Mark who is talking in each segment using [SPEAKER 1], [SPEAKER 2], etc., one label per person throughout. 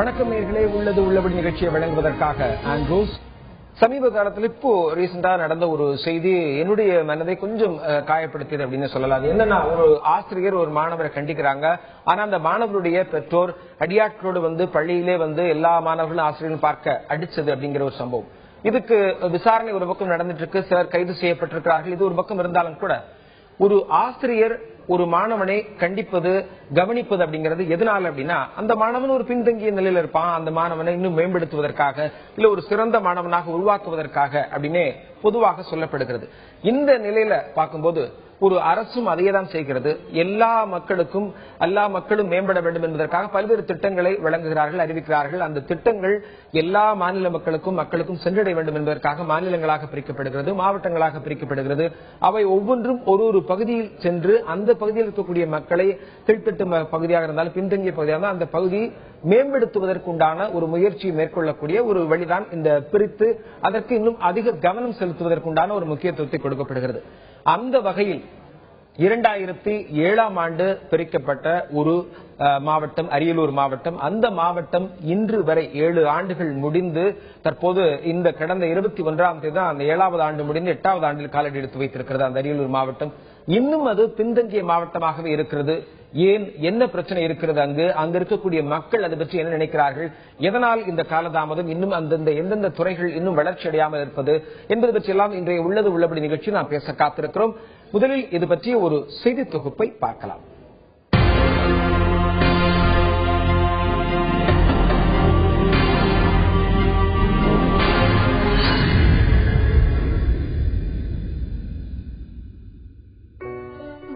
[SPEAKER 1] வணக்கம் நேயர்களே, உள்ளது உள்ளபடி நிகழ்ச்சியை வழங்குவதற்காக ஆண்ட்ரூஸ். சமீப காலத்தில் இப்போ ரீசெண்டா நடந்த ஒரு செய்தி என்னுடைய மனதை கொஞ்சம் காயப்படுத்தியது அப்படின்னு சொல்லலாம். அது என்னன்னா, ஒரு ஆசிரியர் ஒரு மாணவரை கண்டிக்கிறாங்க. ஆனா அந்த மாணவருடைய பெற்றோர் அடியாட்களோடு பள்ளியிலே எல்லா மாணவர்களும் ஆசிரியர்களும் பார்க்க அடிச்சது அப்படிங்கிற ஒரு சம்பவம். இதுக்கு விசாரணை ஒரு பக்கம் நடந்துட்டு இருக்கு. சிலர் கைது செய்யப்பட்டிருக்கிறார்கள். இது ஒரு பக்கம் இருந்தாலும் கூட ஒரு ஆசிரியர் ஒரு மாணவனை கண்டிப்பது, கவனிப்பது அப்படிங்கிறது எதனால அப்படின்னா, அந்த மாணவன் ஒரு பின்தங்கிய நிலையில இருப்பான். அந்த மாணவனை இன்னும் மேம்படுத்துவதற்காக, இல்ல ஒரு சிறந்த மாணவனாக உருவாக்குவதற்காக அப்படின்னே பொதுவாக சொல்லப்படுகிறது. இந்த நிலையில பார்க்கும்போது ஒரு அரசும் அதையே தான் செய்கிறது. எல்லா மக்களும் மேம்பட வேண்டும் என்பதற்காக பல்வேறு திட்டங்களை வழங்குகிறார்கள், அறிவிக்கிறார்கள். அந்த திட்டங்கள் எல்லா மாநில மக்களுக்கும் சென்றடைய வேண்டும் என்பதற்காக மாநிலங்களாக பிரிக்கப்படுகிறது, மாவட்டங்களாக பிரிக்கப்படுகிறது. அவை ஒவ்வொன்றும் ஒரு பகுதியில் சென்று அந்த பகுதியில் இருக்கக்கூடிய மக்களை, கீழ்த்தட்டு பகுதியாக இருந்தாலும் பின்தங்கிய பகுதியாக இருந்தால் அந்த பகுதியை மேம்படுத்துவதற்குண்டான ஒரு முயற்சியை மேற்கொள்ளக்கூடிய ஒரு வழிதான் இந்த பிரித்து அதற்கு இன்னும் அதிக கவனம் செலுத்துவதற்குண்டான ஒரு முக்கியத்துவத்தை கொடுக்கப்படுகிறது. அந்த வகையில் 2007ஆம் ஆண்டு பிரிக்கப்பட்ட ஒரு மாவட்டம் அரியலூர் மாவட்டம். அந்த மாவட்டம் இன்று வரை 7 ஆண்டுகள் முடிந்து தற்போது இந்த கடந்த 21ஆம் தேதி தான் அந்த 7வது ஆண்டு முடிந்து 8வது ஆண்டில் காலடி எடுத்து வைத்திருக்கிறது அந்த அரியலூர் மாவட்டம். இன்னும் அது பின்தங்கிய மாவட்டமாகவே இருக்கிறது. ஏன், என்ன பிரச்சனை இருக்கிறது? அங்க இருக்கக்கூடிய மக்கள் அதை பற்றி என்ன நினைக்கிறார்கள்? எதனால் இந்த காலதாமதம்? இன்னும் எந்தெந்த துறைகள் இன்னும் வளர்ச்சி அடையாமல் இருப்பது என்பது பற்றி எல்லாம் இன்றைய உள்ளது உள்ளபடி நிகழ்ச்சி நாம் பேச காத்திருக்கிறோம். முதலில் இது பற்றிய ஒரு செய்தி தொகுப்பை பார்க்கலாம்.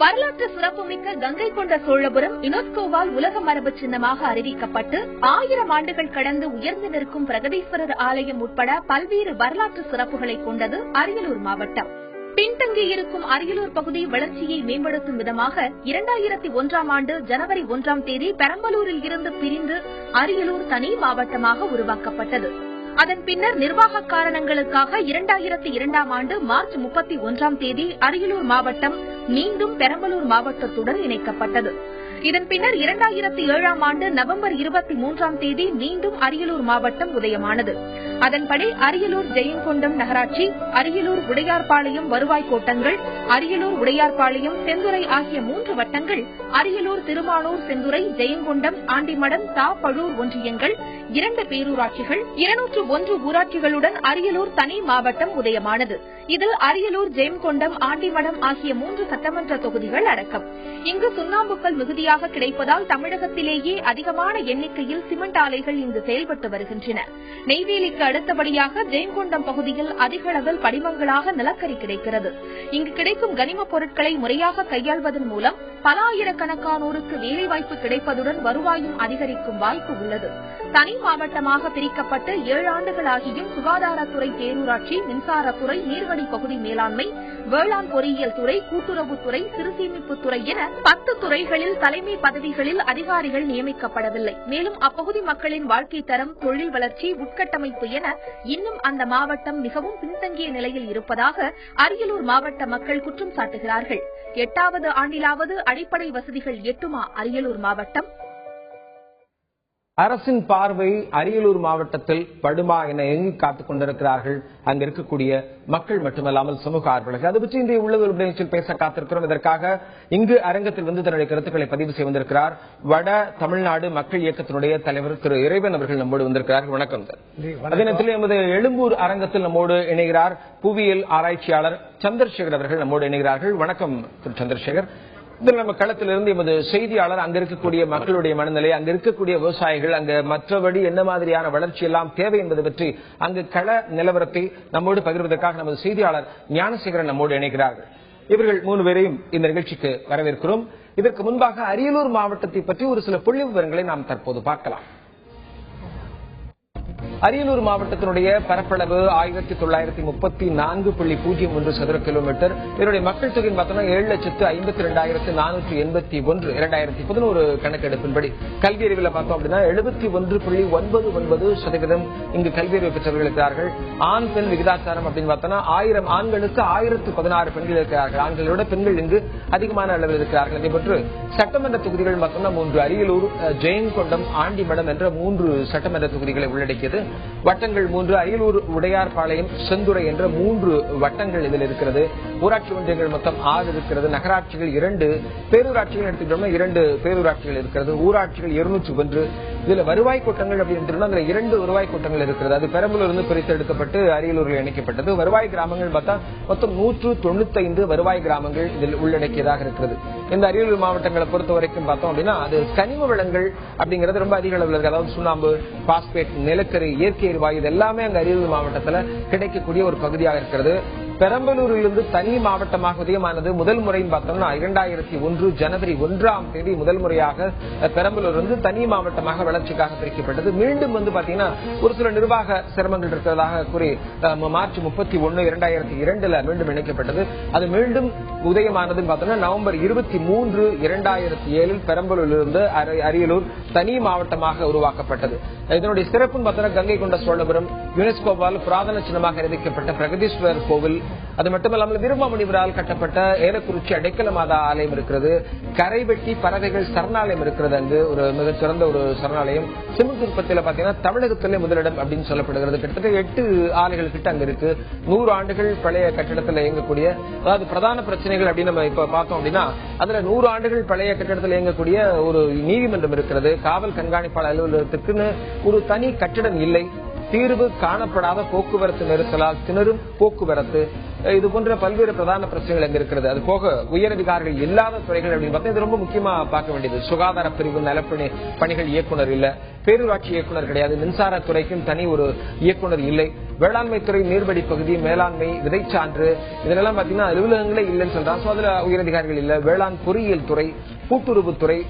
[SPEAKER 2] வரலாற்று சிறப்புமிக்க கங்கை கொண்ட சோழபுரம் யுனெஸ்கோவால் உலக மரபு சின்னமாக அறிவிக்கப்பட்டு 1000 ஆண்டுகள் கடந்து உயர்ந்து நிற்கும் பிரகதீஸ்வரர் ஆலயம் உட்பட பல்வேறு வரலாற்று சிறப்புகளை கொண்டது அரியலூர் மாவட்டம். பின்தங்கியிருக்கும் அரியலூர் பகுதி வளர்ச்சியை மேம்படுத்தும் விதமாக 2001ஆம் ஆண்டு ஜனவரி 1ஆம் தேதி பெரம்பலூரில் இருந்து பிரிந்து அரியலூர் தனி மாவட்டமாக உருவாக்கப்பட்டது. அதன் பின்னர் நிர்வாக காரணங்களுக்காக 2002ஆம் ஆண்டு மார்ச் 31ஆம் தேதி அரியலூர் மாவட்டம் மீண்டும் பெரம்பலூர் மாவட்டத்துடன் இணைக்கப்பட்டது. இதன் பின்னர் 2007ஆம் ஆண்டு நவம்பர் 23ஆம் தேதி மீண்டும் அரியலூர் மாவட்டம் உதயமானது. அதன்படி அரியலூர் ஜெயங்கொண்டம் நகராட்சி, அரியலூர் உடையார்பாளையம் வருவாய் கோட்டங்கள், அரியலூர் உடையார்பாளையம் செந்துறை ஆகிய 3 வட்டங்கள், அரியலூர் திருமானூர் செந்துறை ஜெயங்கொண்டம் ஆண்டிமடம் பழூர் ஒன்றியங்கள், 2 பேரூராட்சிகள், 201 ஊராட்சிகளுடன் அரியலூர் தனி மாவட்டம் உதயமானது. இதில் அரியலூர் ஜெயங்கொண்டம் ஆண்டிமடம் ஆகிய 3 சட்டமன்ற தொகுதிகள் அடக்கம். இங்கு சுண்ணாம்புக்கல் மிகுதியாக கிடைப்பதால் தமிழகத்திலேயே அதிகமான எண்ணிக்கையில் சிமெண்ட் ஆலைகள் இங்கு செயல்பட்டு வருகின்றன. நெய்வேலிக்கு அடுத்தபடியாக ஜெயங்கொண்டம் பகுதியில் அதிக அளவில் படிமங்களாக நிலக்கரி கிடைக்கிறது. இங்கு கிடைக்கும் கனிமப் பொருட்களை முறையாக கையாள்வதன் மூலம் பல ஆயிரக்கணக்கானோருக்கு வேலைவாய்ப்பு கிடைப்பதுடன் வருவாயும் அதிகரிக்கும் வாய்ப்பு உள்ளது. தனி மாவட்டமாக பிரிக்கப்பட்டு 7 ஆண்டுகளாகியும் சுகாதாரத்துறை, பேரூராட்சி, மின்சாரத்துறை, நீர்வழி பகுதி மேலாண்மை, வேளாண் பொறியியல் துறை, கூட்டுறவுத்துறை, சிறுசேமிப்புத்துறை என 10 துறைகளில் தலைமை பதவிகளில் அதிகாரிகள் நியமிக்கப்படவில்லை. மேலும் அப்பகுதி மக்களின் வாழ்க்கை தரம், தொழில் வளர்ச்சி, உட்கட்டமைப்பு என இன்னும் அந்த மாவட்டம் மிகவும் பின்தங்கிய நிலையில் இருப்பதாக அரியலூர் மாவட்ட மக்கள் குற்றம் சாட்டுகிறார்கள். 8வது ஆண்டிலாவது அடிப்படை வசதிகள் எட்டுமா அரியலூர் மாவட்டம்?
[SPEAKER 1] அரசின் பார்வை அரியலூர் மாவட்டத்தில் படுமா என எங்கி காத்துக் கொண்டிருக்கிறார்கள் அங்க இருக்கக்கூடிய மக்கள் மட்டுமல்லாமல் சமூக ஆர்வலர்கள். அது பற்றி இன்றைய உள்ளது நிகழ்ச்சியில் பேச காத்திருக்கிறோம். இதற்காக இங்கு அரங்கத்தில் தன்னுடைய கருத்துக்களை பதிவு செய்ய வந்திருக்கிறார் வட தமிழ்நாடு மக்கள் இயக்கத்தினுடைய தலைவர் திரு இறைவன் அவர்கள் நம்மோடு வந்திருக்கிறார். வணக்கம் சார். அதே நேரத்தில் எமது எழும்பூர் அரங்கத்தில் நம்மோடு இணைகிறார் புவியியல் ஆராய்ச்சியாளர் சந்திரசேகர் அவர்கள் நம்மோடு இணைகிறார்கள். வணக்கம் திரு சந்திரசேகர். இதில் நம்ம களத்திலிருந்து எமது செய்தியாளர் அங்க இருக்கக்கூடிய மக்களுடைய மனநிலை, அங்க இருக்கக்கூடிய விவசாயிகள், அங்க மற்றபடி என்ன மாதிரியான வளர்ச்சி எல்லாம் தேவை என்பது பற்றி அங்கு கள நிலவரத்தை நம்மோடு பகிர்வதற்காக நமது செய்தியாளர் ஞானசேகரன் நம்மோடு இணைக்கிறார்கள். இவர்கள் 3 பேரையும் இந்த நிகழ்ச்சிக்கு வரவேற்கிறோம். இதற்கு முன்பாக அரியலூர் மாவட்டத்தை பற்றி ஒரு சில புள்ளி விவரங்களை நாம் தற்போது பார்க்கலாம். அரியலூர் மாவட்டத்தினுடைய பரப்பளவு 1934.01 சதுர கிலோமீட்டர். இதனுடைய மக்கள் தொகை பார்த்தோம்னா 7,52,481. 2011 கணக்கெடுப்பின்படி கல்வி அறிவில் பார்த்தோம் அப்படின்னா 71.99% இங்கு கல்வி அறிவு பெற்றவர்கள் இருக்கிறார்கள். ஆண் பெண் விகிதாச்சாரம் அப்படின்னு பார்த்தோம்னா 1000 ஆண்களுக்கு 1016 பெண்கள் இருக்கிறார்கள். ஆண்களோட பெண்கள் இங்கு அதிகமான அளவில் இருக்கிறார்கள். அதேபோன்று சட்டமன்ற தொகுதிகள் பார்த்தோம்னா 3, அரியலூர், ஜெயங்கொண்டம், ஆண்டிமடம் என்ற 3 சட்டமன்ற தொகுதிகளை உள்ளடக்கியது. வட்டங்கள் 3, அரியலூர், உடையார்பாளையம், செந்துறை என்ற 3 வட்டங்கள் இதில் இருக்கிறது. ஊராட்சி ஒன்றியங்கள் மொத்தம் 6 இருக்கிறது. நகராட்சிகள் 2, பேரூராட்சிகள் எடுத்துக்கிட்டோம்னா 2 பேரூராட்சிகள் இருக்கிறது. ஊராட்சிகள் 201. இதுல வருவாய் கோட்டங்கள் அப்படின்னு அதுல 2 வருவாய் கோட்டங்கள் இருக்கிறது. அது பெரம்பலூர் இருந்து பிரித்தெடுக்கப்பட்டு அரியலூரில் இணைக்கப்பட்டது. வருவாய் கிராமங்கள் பார்த்தா மொத்தம் 195 வருவாய் கிராமங்கள் இதில் உள்ளடக்கியதாக இருக்கிறது. இந்த அரியலூர் மாவட்டங்களை பொறுத்த வரைக்கும் பார்த்தோம் அப்படின்னா அது கனிம வளங்கள் அப்படிங்கிறது ரொம்ப அதிக அளவில் இருக்கு. அதாவது சுண்ணாம்பு, பாஸ்பேட், நிலக்கரி, இயற்கை எரிவாயு இது எல்லாமே அங்க அரியலூர் மாவட்டத்தில் கிடைக்கக்கூடிய ஒரு பகுதியாக இருக்கிறது. பெரம்பலூரிலிருந்து தனி மாவட்டமாக உதயமானது முதல் முறைன்னு பார்த்தோம்னா 2001 ஜனவரி 1ஆம் தேதி முதல் முறையாக பெரம்பலூர் வந்து தனி மாவட்டமாக வளர்ச்சிக்காக பிரிக்கப்பட்டது. மீண்டும் வந்து பாத்தீங்கன்னா ஒரு சில நிர்வாக சிரமங்கள் இருக்கிறதாக கூறி மார்ச் 31, 2002 மீண்டும் இணைக்கப்பட்டது. அது மீண்டும் உதயமானதுன்னு பார்த்தோம்னா நவம்பர் 23, 2007 பெரம்பலூரிலிருந்து அரியலூர் தனி மாவட்டமாக உருவாக்கப்பட்டது. இதனுடைய சிறப்புன்னு பார்த்தோம்னா கங்கை கொண்ட சோழபுரம், யுனெஸ்கோவால் புராதன சின்னமாக அறிவிக்கப்பட்ட பிரகதீஸ்வரர் கோவில், அது மட்டுமல்லாமல் வீரமாமுனிவரால் கட்டப்பட்ட ஏலக்குறிச்சி அடைக்கல மாதா ஆலயம் இருக்கிறது. கரைவெட்டி பறவைகள் சரணாலயம் இருக்கிறது. அங்கு ஒரு மிகச்சிறந்த ஒரு சரணாலயம். சிமெண்ட் உற்பத்தியில பாத்தீங்கன்னா தமிழகத்திலே முதலிடம் அப்படின்னு சொல்லப்படுகிறது. கிட்டத்தட்ட 8 ஆலைகள் கிட்ட அங்க இருக்கு. 100 ஆண்டுகள் பழைய கட்டிடத்தில் இயங்கக்கூடிய, அதாவது பிரதான பிரச்சனைகள் அப்படின்னு நம்ம இப்ப பார்த்தோம் அப்படின்னா அதுல 100 ஆண்டுகள் பழைய கட்டிடத்தில் இயங்கக்கூடிய ஒரு நீதிமன்றம் இருக்கிறது. காவல் கண்காணிப்பாளர் அலுவலகத்துக்குன்னு ஒரு தனி கட்டிடம் இல்லை. தீர்வு காணப்படாத போக்குவரத்து நெரிசலால் திணறும் போக்குவரத்து, இது போன்ற பல்வேறு பிரதான பிரச்சனைகள் அங்க இருக்கிறது. அது போக உயரதிகாரிகள் இல்லாத துறைகள் அப்படின்னு பார்த்தா இது ரொம்ப முக்கியமா பார்க்க வேண்டியது. சுகாதார பிரிவு நலப்பணி பணிகள் இயக்குனர் இல்ல, பேரூராட்சி இயக்குனர் கிடையாது, மின்சாரத்துறைக்கும் தனி ஒரு இயக்குனர் இல்லை, வேளாண்மை துறை, நீர்வடி பகுதி, மேலாண்மை, விதைச்சான்று இதெல்லாம் பாத்தீங்கன்னா அலுவலகங்களே இல்லைன்னு சொல்றாங்க. அதுல உயரதிகாரிகள் இல்ல. வேளாண் பொறியியல் துறை, கூட்டுறவுத்துறை,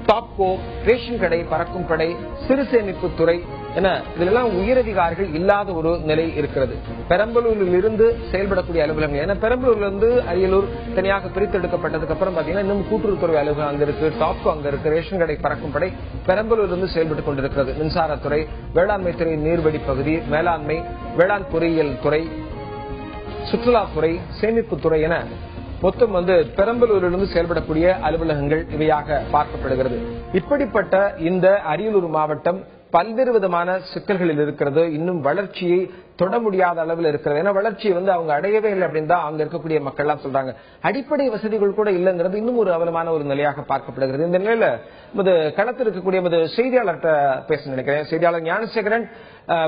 [SPEAKER 1] டாப்கோ, ரேஷன் கடை, பறக்கும் கடை, சிறு சேமிப்பு துறை என இதெல்லாம் உயரதிகாரிகள் இல்லாத ஒரு நிலை இருக்கிறது. பெரம்பலூரில் இருந்து செயல்படக்கூடிய அலுவலகங்கள், ஏன்னா பெரம்பலூர்ல இருந்து அரியலூர் தனியாக பிரித்தெடுக்கப்பட்டதுக்கு அப்புறம் பாத்தீங்கன்னா இன்னும் கூட்டுறவுத்துறை அலுவலகம் அங்க இருக்கு, டாப்கோ அங்க இருக்கு, ரேஷன் கடை, பறக்கும் படை பெரம்பலூர் இருந்து செயல்பட்டுக் கொண்டிருக்கிறது. மின்சாரத்துறை, வேளாண்மை துறை, நீர்வடி பகுதி, மேலாண்மை, வேளாண் பொறியியல் துறை, சுற்றுலாத்துறை, சேமிப்பு துறை என மொத்தம் வந்து பெரம்பலூரிலிருந்து செயல்படக்கூடிய அலுவலகங்கள் இவையாக பார்க்கப்படுகிறது. இப்படிப்பட்ட இந்த அரியலூர் மாவட்டம் பல்வேறு விதமான சிக்கல்களில் இருக்கிறது. இன்னும் வளர்ச்சியை தொட முடியாத அளவில் இருக்கிறது. ஏன்னா வளர்ச்சியை வந்து அவங்க அடையவே இல்லை அப்படின்னு தான் அங்க இருக்கக்கூடிய மக்கள் எல்லாம் சொல்றாங்க. அடிப்படை வசதிகள் கூட இல்லைங்கிறது இன்னும் ஒரு அவலமான ஒரு நிலையாக பார்க்கப்படுகிறது. இந்த நிலையில களத்தில் இருக்கக்கூடிய செய்தியாளர்கிட்ட பேச நினைக்கிறேன். செய்தியாளர் ஞானசேகரன்,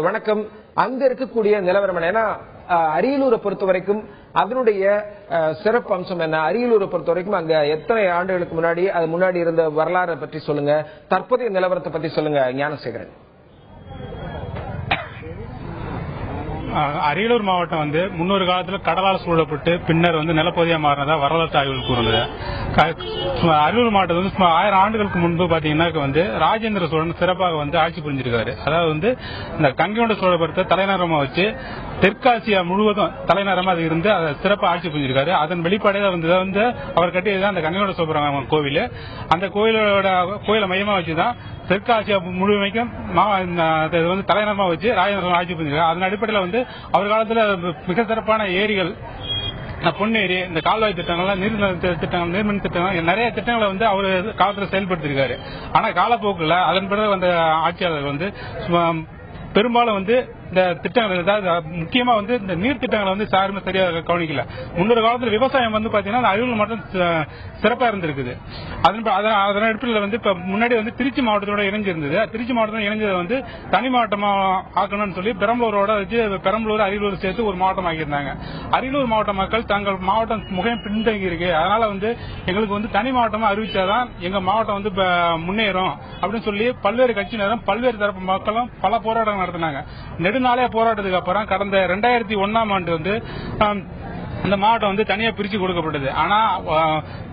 [SPEAKER 1] வணக்கம். அங்க இருக்கக்கூடிய நிலவரம், ஏன்னா அரியலூரை பொறுத்த வரைக்கும் அதனுடைய சிறப்பு அம்சம் என்ன? அரியலூரை பொறுத்த வரைக்கும் அங்க எத்தனை ஆண்டுகளுக்கு முன்னாடி அது முன்னாடி இருந்த வரலாறை பற்றி சொல்லுங்க, தற்போதைய நிலவரத்தை பத்தி சொல்லுங்க ஞானசேகரன்.
[SPEAKER 3] அரியலூர் மாவட்டம் வந்து முன்னொரு காலத்தில் கடலால் சூழப்பட்டு பின்னர் வந்து நிலப்பகுதியா மாறினதா வரலாற்று ஆய்வுகள் கூறுனது. அரியலூர் மாவட்டம் வந்து 1000 ஆண்டுகளுக்கு முன்பு பாத்தீங்கன்னா வந்து ராஜேந்திர சோழன் சிறப்பாக வந்து ஆட்சி புரிஞ்சிருக்காரு. அதாவது வந்து இந்த கங்கை கொண்ட சோழபுரத்தை தலைநகரமா வச்சு தெற்காசியா முழுவதும் தலைநகரமா அது இருந்து அதை சிறப்பாக ஆட்சி புரிஞ்சிருக்காரு. அதன் வெளிப்பாடுதான் வந்து அவர் கட்டியதுதான் அந்த கங்கை கொண்ட சோழபுரம் கோவில். அந்த கோயிலை மையமா வச்சுதான் தெற்காசியா முழுமைக்கும் வந்து தலைநகரமா வச்சு ராஜேந்திர ஆட்சி புரிஞ்சிருக்காரு. அதன் அடிப்படையில் வந்து அவர் காலத்துல மிக சிறப்பான ஏரிகள், பொன்னேரி, இந்த கால்வாய் திட்டங்கள், நீர்மின் திட்டங்கள், நிறைய திட்டங்களை வந்து அவர் காலத்துல செயல்படுத்திருக்காரு. ஆனா காலப்போக்கில் அதன் பிறகு வந்த ஆட்சியாளர்கள் வந்து பெரும்பாலும் வந்து இந்த திட்டங்கள், அதாவது முக்கியமா வந்து இந்த நீர் திட்டங்களை வந்து யாருமே சரியாக கவனிக்கல. முன்னொரு காலத்தில் விவசாயம் வந்து பாத்தீங்கன்னா அரியலூர் மட்டும் சிறப்பா இருந்திருக்குது. அதன் அடிப்படையில் வந்து இப்ப முன்னாடி வந்து திருச்சி மாவட்டத்தோட இணைஞ்சிருந்தது. திருச்சி மாவட்டத்தோட இணைஞ்சதை வந்து தனி மாவட்டமா ஆக்கணும்னு சொல்லி பெரம்பலூரோட வச்சு பெரம்பலூர், அரியலூர் சேர்த்து ஒரு மாவட்டம் ஆக்கியிருந்தாங்க. அரியலூர் மாவட்ட மக்கள் தங்கள் மாவட்டம் முகம் பின்தங்கி இருக்கு, அதனால வந்து எங்களுக்கு வந்து தனி மாவட்டமா அறிவிச்சாதான் எங்க மாவட்டம் வந்து முன்னேறும் அப்படின்னு சொல்லி பல்வேறு கட்சியினரும் பல்வேறு தரப்பு மக்களும் பல போராட்டங்கள் நடத்தினாங்க. நெடுநாளைய போராட்டத்துக்கு அப்புறம் கடந்த 2001ஆம் ஆண்டு வந்து அந்த மாவட்டம் வந்து தனியா பிரிச்சு கொடுக்கப்பட்டது. ஆனா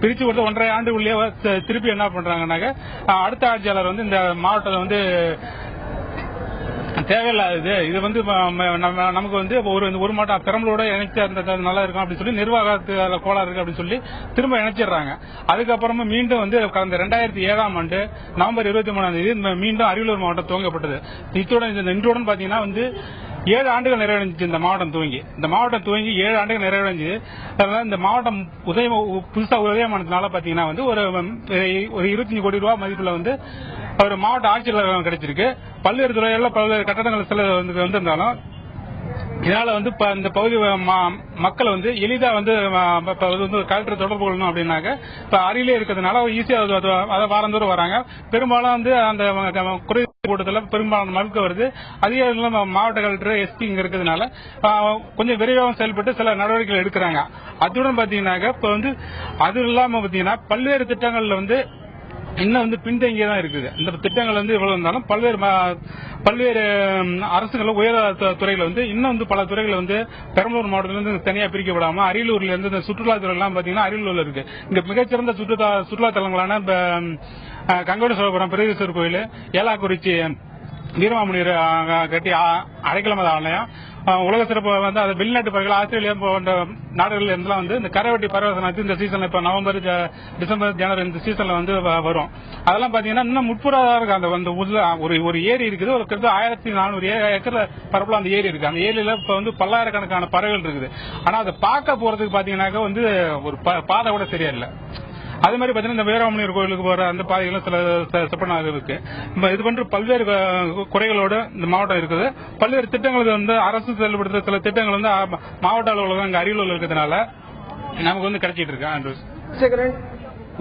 [SPEAKER 3] பிரிச்சு கொடுத்த 1.5 ஆண்டுக்குள்ளே திருப்பி என்ன பண்றாங்கன்னாக்க அடுத்த ஆட்சியாளர் வந்து இந்த மாவட்டத்தை வந்து தேவையில்லாதது. இது வந்து நமக்கு வந்து ஒரு மாட்டம் பெரம்பலூரோட இணைச்சு நல்லா இருக்கும் அப்படின்னு சொல்லி நிர்வாகத்துல கோளாறு இருக்கு அப்படின்னு சொல்லி திரும்ப இணைச்சிடுறாங்க. அதுக்கப்புறமா மீண்டும் வந்து கடந்த 2007ஆம் ஆண்டு நவம்பர் 23ஆம் தேதி மீண்டும் அரியலூர் மாவட்டம் துவங்கப்பட்டது. இன்றுடன் பாத்தீங்கன்னா வந்து 7 ஆண்டுகள் நிறைவடைஞ்சிச்சு. இந்த மாவட்டம் துவங்கி 7 ஆண்டுகள் நிறைவடைஞ்சு இந்த மாவட்டம் புதுசா உதயமானதுனால பாத்தீங்கன்னா வந்து ஒரு 25 கோடி ரூபாய் மதிப்புல வந்து ஒரு மாவட்ட ஆட்சியர் கிடைச்சிருக்கு. பல்வேறு துறைகளில் பல்வேறு கட்டடங்கள் சில வந்திருந்தாலும் இதனால வந்து இந்த பகுதி மக்கள் வந்து எளிதா வந்து கலெக்டர் தொடர்பு கொள்ளணும் அப்படின்னாக்க இப்ப அருகிலே இருக்கிறதுனால ஈஸியா அதை வாரந்தோறும் வராங்க. பெரும்பாலும் வந்து அந்த குறை கூட்டத்தில் பெரும்பாலான மறுக்க வருது. அதிகாரிகள் மாவட்ட கலெக்டர் எஸ்பி இங்க இருக்கிறதுனால கொஞ்சம் விரைவாக செயல்பட்டு சில நடவடிக்கைகள் எடுக்கிறாங்க. அதுடன் பாத்தீங்கன்னாக்க இப்ப வந்து அது இல்லாம பாத்தீங்கன்னா பல்வேறு திட்டங்கள்ல வந்து இன்னும் வந்து பின்தங்கியே தான் இருக்குது. இந்த திட்டங்கள் வந்து இவ்வளவு இருந்தாலும் பல்வேறு அரசுகள் உயர் துறையில வந்து இன்னும் வந்து பல துறைகள் வந்து பெரம்பலூர் மாவட்டத்திலிருந்து தனியா பிரிக்கப்படாம அரியலூர்ல இருந்து இந்த சுற்றுலாத்துறை எல்லாம் பாத்தீங்கன்னா அரியலூர்ல இருக்கு. இங்க மிகச்சிறந்த சுற்றுலா தலங்களான கங்கோட சோழபுரம் பிரதேஸ்வரர் கோயில், ஏலாக்குறிச்சி வீரமாமுனியர் கட்டி அடைக்கலமத ஆலயம், உலக சிறப்பு வந்து அது வெளிநாட்டு பறவைகள் ஆஸ்திரேலியா போன்ற நாடுகள் இருந்தெல்லாம் வந்து இந்த கரைவெட்டி பறவை இந்த சீசன்ல இப்ப நவம்பர் டிசம்பர் ஜனவரி இந்த சீசன்ல வந்து வரும். அதெல்லாம் பாத்தீங்கன்னா இன்னும் முற்புறதா இருக்கு. அந்த ஒரு ஏரி இருக்குது, ஒரு கிட்ட 1400 ஏக்கர் பரப்புல அந்த ஏரி இருக்கு. அந்த ஏரியில இப்ப வந்து பல்லாயிரக்கணக்கான பறவைகள் இருக்குது. ஆனா அதை பார்க்க போறதுக்கு பாத்தீங்கன்னாக்க வந்து ஒரு பாதை கூட சரியா இல்ல. அதே மாதிரி பாத்தீங்கன்னா இந்த வீரமாமுனியர் கோயிலுக்கு போற அந்த பாதைகளும் சில செப்பனாக இருக்கு. இது போன்ற பல்வேறு குறைகளோட இந்த மாவட்டம் இருக்குது. பல்வேறு திட்டங்கள் வந்து அரசு செயல்படுத்த சில திட்டங்கள் வந்து மாவட்ட அளவில் அங்க அரியலூர்ல இருக்கிறதுனால நமக்கு வந்து கிடைச்சிட்டு இருக்கு.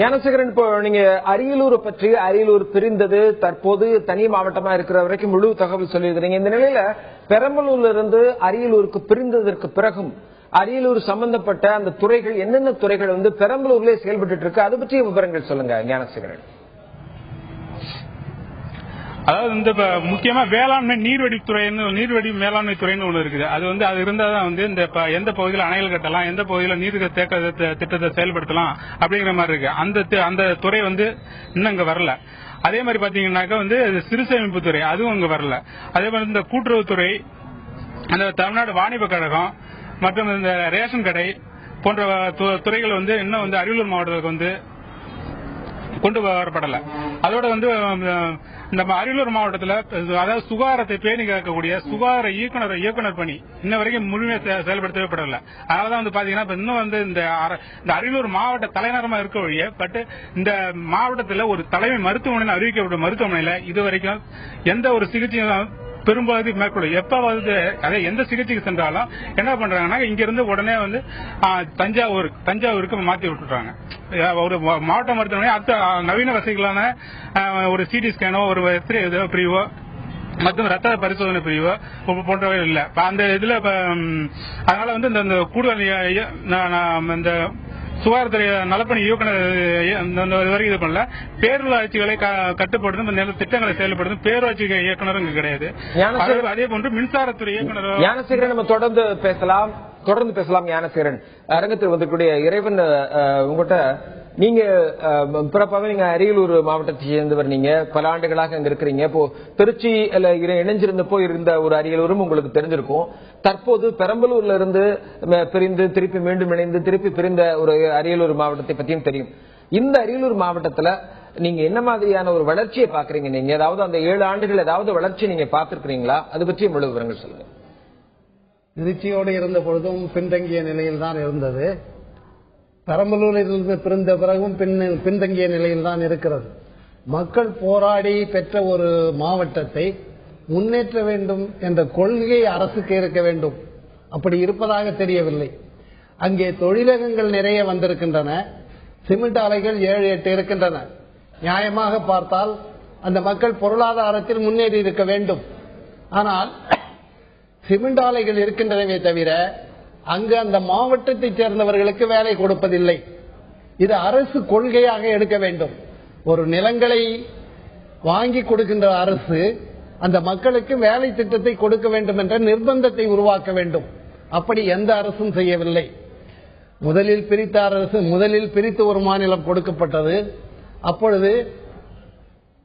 [SPEAKER 1] ஞானசேகரன், இப்போ நீங்க அரியலூர் பற்றி, அரியலூர் பிரிந்தது, தற்போது தனி மாவட்டமா இருக்கிற வரைக்கும் முழு தகவல் சொல்லியிருக்கிறீங்க. இந்த நிலையில பெரம்பலூர்ல இருந்து அரியலூருக்கு பிரிந்ததற்கு பிறகும் அரியலூர் சம்பந்தப்பட்ட அந்த துறைகள் என்னென்ன துறைகள் வந்து பெரம்பலூர்ல செயல்பட்டு இருக்கு, அது பற்றிய விவரங்கள் சொல்லுங்க ஞானசேகரன்.
[SPEAKER 3] அதாவது இந்த முக்கியமா வேளாண்மை நீர்வடி மேலாண்மை துறைன்னு ஒண்ணு இருக்குது. அது வந்து அது இருந்தாதான் வந்து இந்த எந்த பகுதியில் அணைகள் கட்டலாம், எந்த பகுதியில் நீர் தேக்க திட்டத்தை செயல்படுத்தலாம் அப்படிங்கிற மாதிரி இருக்கு. அந்த துறை வந்து இன்னும் இங்க வரல. அதே மாதிரி பாத்தீங்கன்னாக்க வந்து சிறு சேமிப்பு துறை அதுவும் இங்க வரல. அதே மாதிரி இந்த கூட்டுறவுத்துறை, அந்த தமிழ்நாடு வாணிப கழகம் மற்றும் இந்த ரேஷன் கடை போன்ற துறைகள் வந்து இன்னும் வந்து அரியலூர் மாவட்டத்துக்கு வந்து கொண்டு வரப்படல. அதோட வந்து நம்ம அரியலூர் மாவட்டத்தில் அதாவது சுகாதாரத்தை பேணி காக்கக்கூடிய சுகாதார இயக்குனர் பணி இன்ன வரைக்கும் முழுமையாக செயல்படுத்தவே படல. அதனாலதான் வந்து பாத்தீங்கன்னா இன்னும் வந்து இந்த அரியலூர் மாவட்ட தலைநகரமா இருக்க வழியே பட் இந்த மாவட்டத்தில் ஒரு தலைமை மருத்துவமனை அறிவிக்கப்பட்ட மருத்துவமனையில இதுவரைக்கும் எந்த ஒரு சிகிச்சையும் பெரும்பாலும் மேற்கொள்ளும். எப்ப வந்து அதே எந்த சிகிச்சைக்கு சென்றாலும் என்ன பண்றாங்கன்னா இங்க இருந்து உடனே வந்து தஞ்சாவூருக்கு மாத்தி விட்டுறாங்க. ஒரு மாவட்ட மருத்துவமனை அடுத்த நவீன வசதிகளான ஒரு சிடி ஸ்கேனோ ஒரு எக்ஸ்ரே பிரிவோ மற்றும் ரத்த பரிசோதனை பிரிவோ போன்றவை இல்ல. அந்த இதுல அதனால வந்து இந்த கூடுதல் இந்த சுகாதாரத்துறை நலப்பணி இயக்குனர் வரைக்கும் இது பண்ணல. பேரூராட்சிகளை கட்டுப்படுத்தும் திட்டங்களை செயல்படுத்தும் பேரூராட்சி இயக்குனரும் இங்க கிடையாது. அதே போன்று மின்சாரத்துறை இயக்குனர்
[SPEAKER 1] ஞானசேகரன் நம்ம தொடர்ந்து பேசலாம். ஞானசேகரன், அரங்கத்தில் வந்திருக்கூடிய இறைவன், உங்கள்கிட்ட நீங்க பிறப்பாவே நீங்க அரியலூர் மாவட்டத்தை சேர்ந்தவர், நீங்க பல ஆண்டுகளாக அங்க இருக்கிறீங்க. இப்போ திருச்சியில இணைஞ்சிருந்தப்போ இருந்த ஒரு அரியலூரும் உங்களுக்கு தெரிஞ்சிருக்கும். தற்போது பெரம்பலூர்ல இருந்து பிரிந்து திருப்பி மீண்டும் இணைந்து திருப்பி பிரிந்த ஒரு அரியலூர் மாவட்டத்தை பத்தியும் தெரியும். இந்த அரியலூர் மாவட்டத்துல நீங்க என்ன மாதிரியான ஒரு வளர்ச்சியை பாக்குறீங்க? நீங்க ஏதாவது அந்த 7 ஆண்டுகள் ஏதாவது வளர்ச்சி நீங்க பாத்துருக்கீங்களா? அது பற்றி முழு விவரங்கள் சொல்லுங்க.
[SPEAKER 4] திருச்சியோடு இருந்த பொழுதும் பின்தங்கிய நிலையில் தான் இருந்தது. பெரம்பலூரில் இருந்து பிரிந்த பிறகும் பின்தங்கிய நிலையில் தான் இருக்கிறது. மக்கள் போராடி பெற்ற ஒரு மாவட்டத்தை முன்னேற்ற வேண்டும் என்ற கொள்கை அரசுக்கு இருக்க வேண்டும். அப்படி இருப்பதாக தெரியவில்லை. அங்கே தொழிலகங்கள் நிறைய வந்திருக்கின்றன. சிமெண்ட் ஆலைகள் 7-8 இருக்கின்றன. நியாயமாக பார்த்தால் அந்த மக்கள் பொருளாதாரத்தில் முன்னேறி இருக்க வேண்டும். ஆனால் சிமெண்ட் ஆலைகள் இருக்கின்றனவே தவிர அங்கு அந்த மாவட்டத்தை சேர்ந்தவர்களுக்கு வேலை கொடுப்பதில்லை. இது அரசு கொள்கையாக எடுக்க வேண்டும். ஒரு நிலங்களை வாங்கி கொடுக்கின்ற அரசு அந்த மக்களுக்கு வேலை திட்டத்தை கொடுக்க வேண்டும் என்ற நிர்பந்தத்தை உருவாக்க வேண்டும். அப்படி எந்த அரசும் செய்யவில்லை. முதலில் பிரித்து ஒரு மாநிலம் கொடுக்கப்பட்டது. அப்பொழுது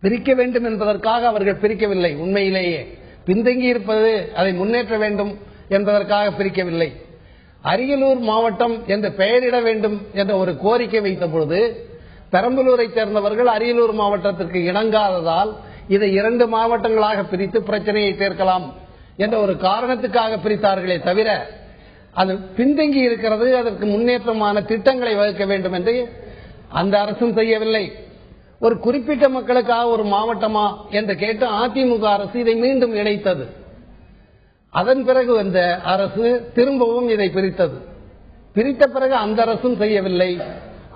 [SPEAKER 4] பிரிக்க வேண்டும் என்பதற்காக அவர்கள் பிரிக்கவில்லை. உண்மையிலேயே பின்தங்கி இருப்பது அதை முன்னேற்ற வேண்டும் என்பதற்காக பிரிக்கவில்லை. அரியலூர் மாவட்டம் என்று பெயரிட வேண்டும் என்ற ஒரு கோரிக்கை வைத்த பொழுது பெரம்பலூரை சேர்ந்தவர்கள் அரியலூர் மாவட்டத்திற்கு இணங்காததால் இதை 2 மாவட்டங்களாக பிரித்து பிரச்சனையை தீர்க்கலாம் என்ற ஒரு காரணத்துக்காக பிரித்தார்களே தவிர அது பின்தங்கி இருக்கிறது, அதற்கு முன்னேற்றமான திட்டங்களை வகுக்க வேண்டும் என்று அந்த அரசும் செய்யவில்லை. ஒரு குறிப்பிட்ட மக்களுக்காக ஒரு மாவட்டமா என்று கேட்டு அதிமுக அரசு இதை மீண்டும் இணைத்தது. அதன் பிறகு வந்த அரசு திரும்பவும் இதை பிரித்தது. பிரித்த பிறகு அந்த அரசும் செய்யவில்லை.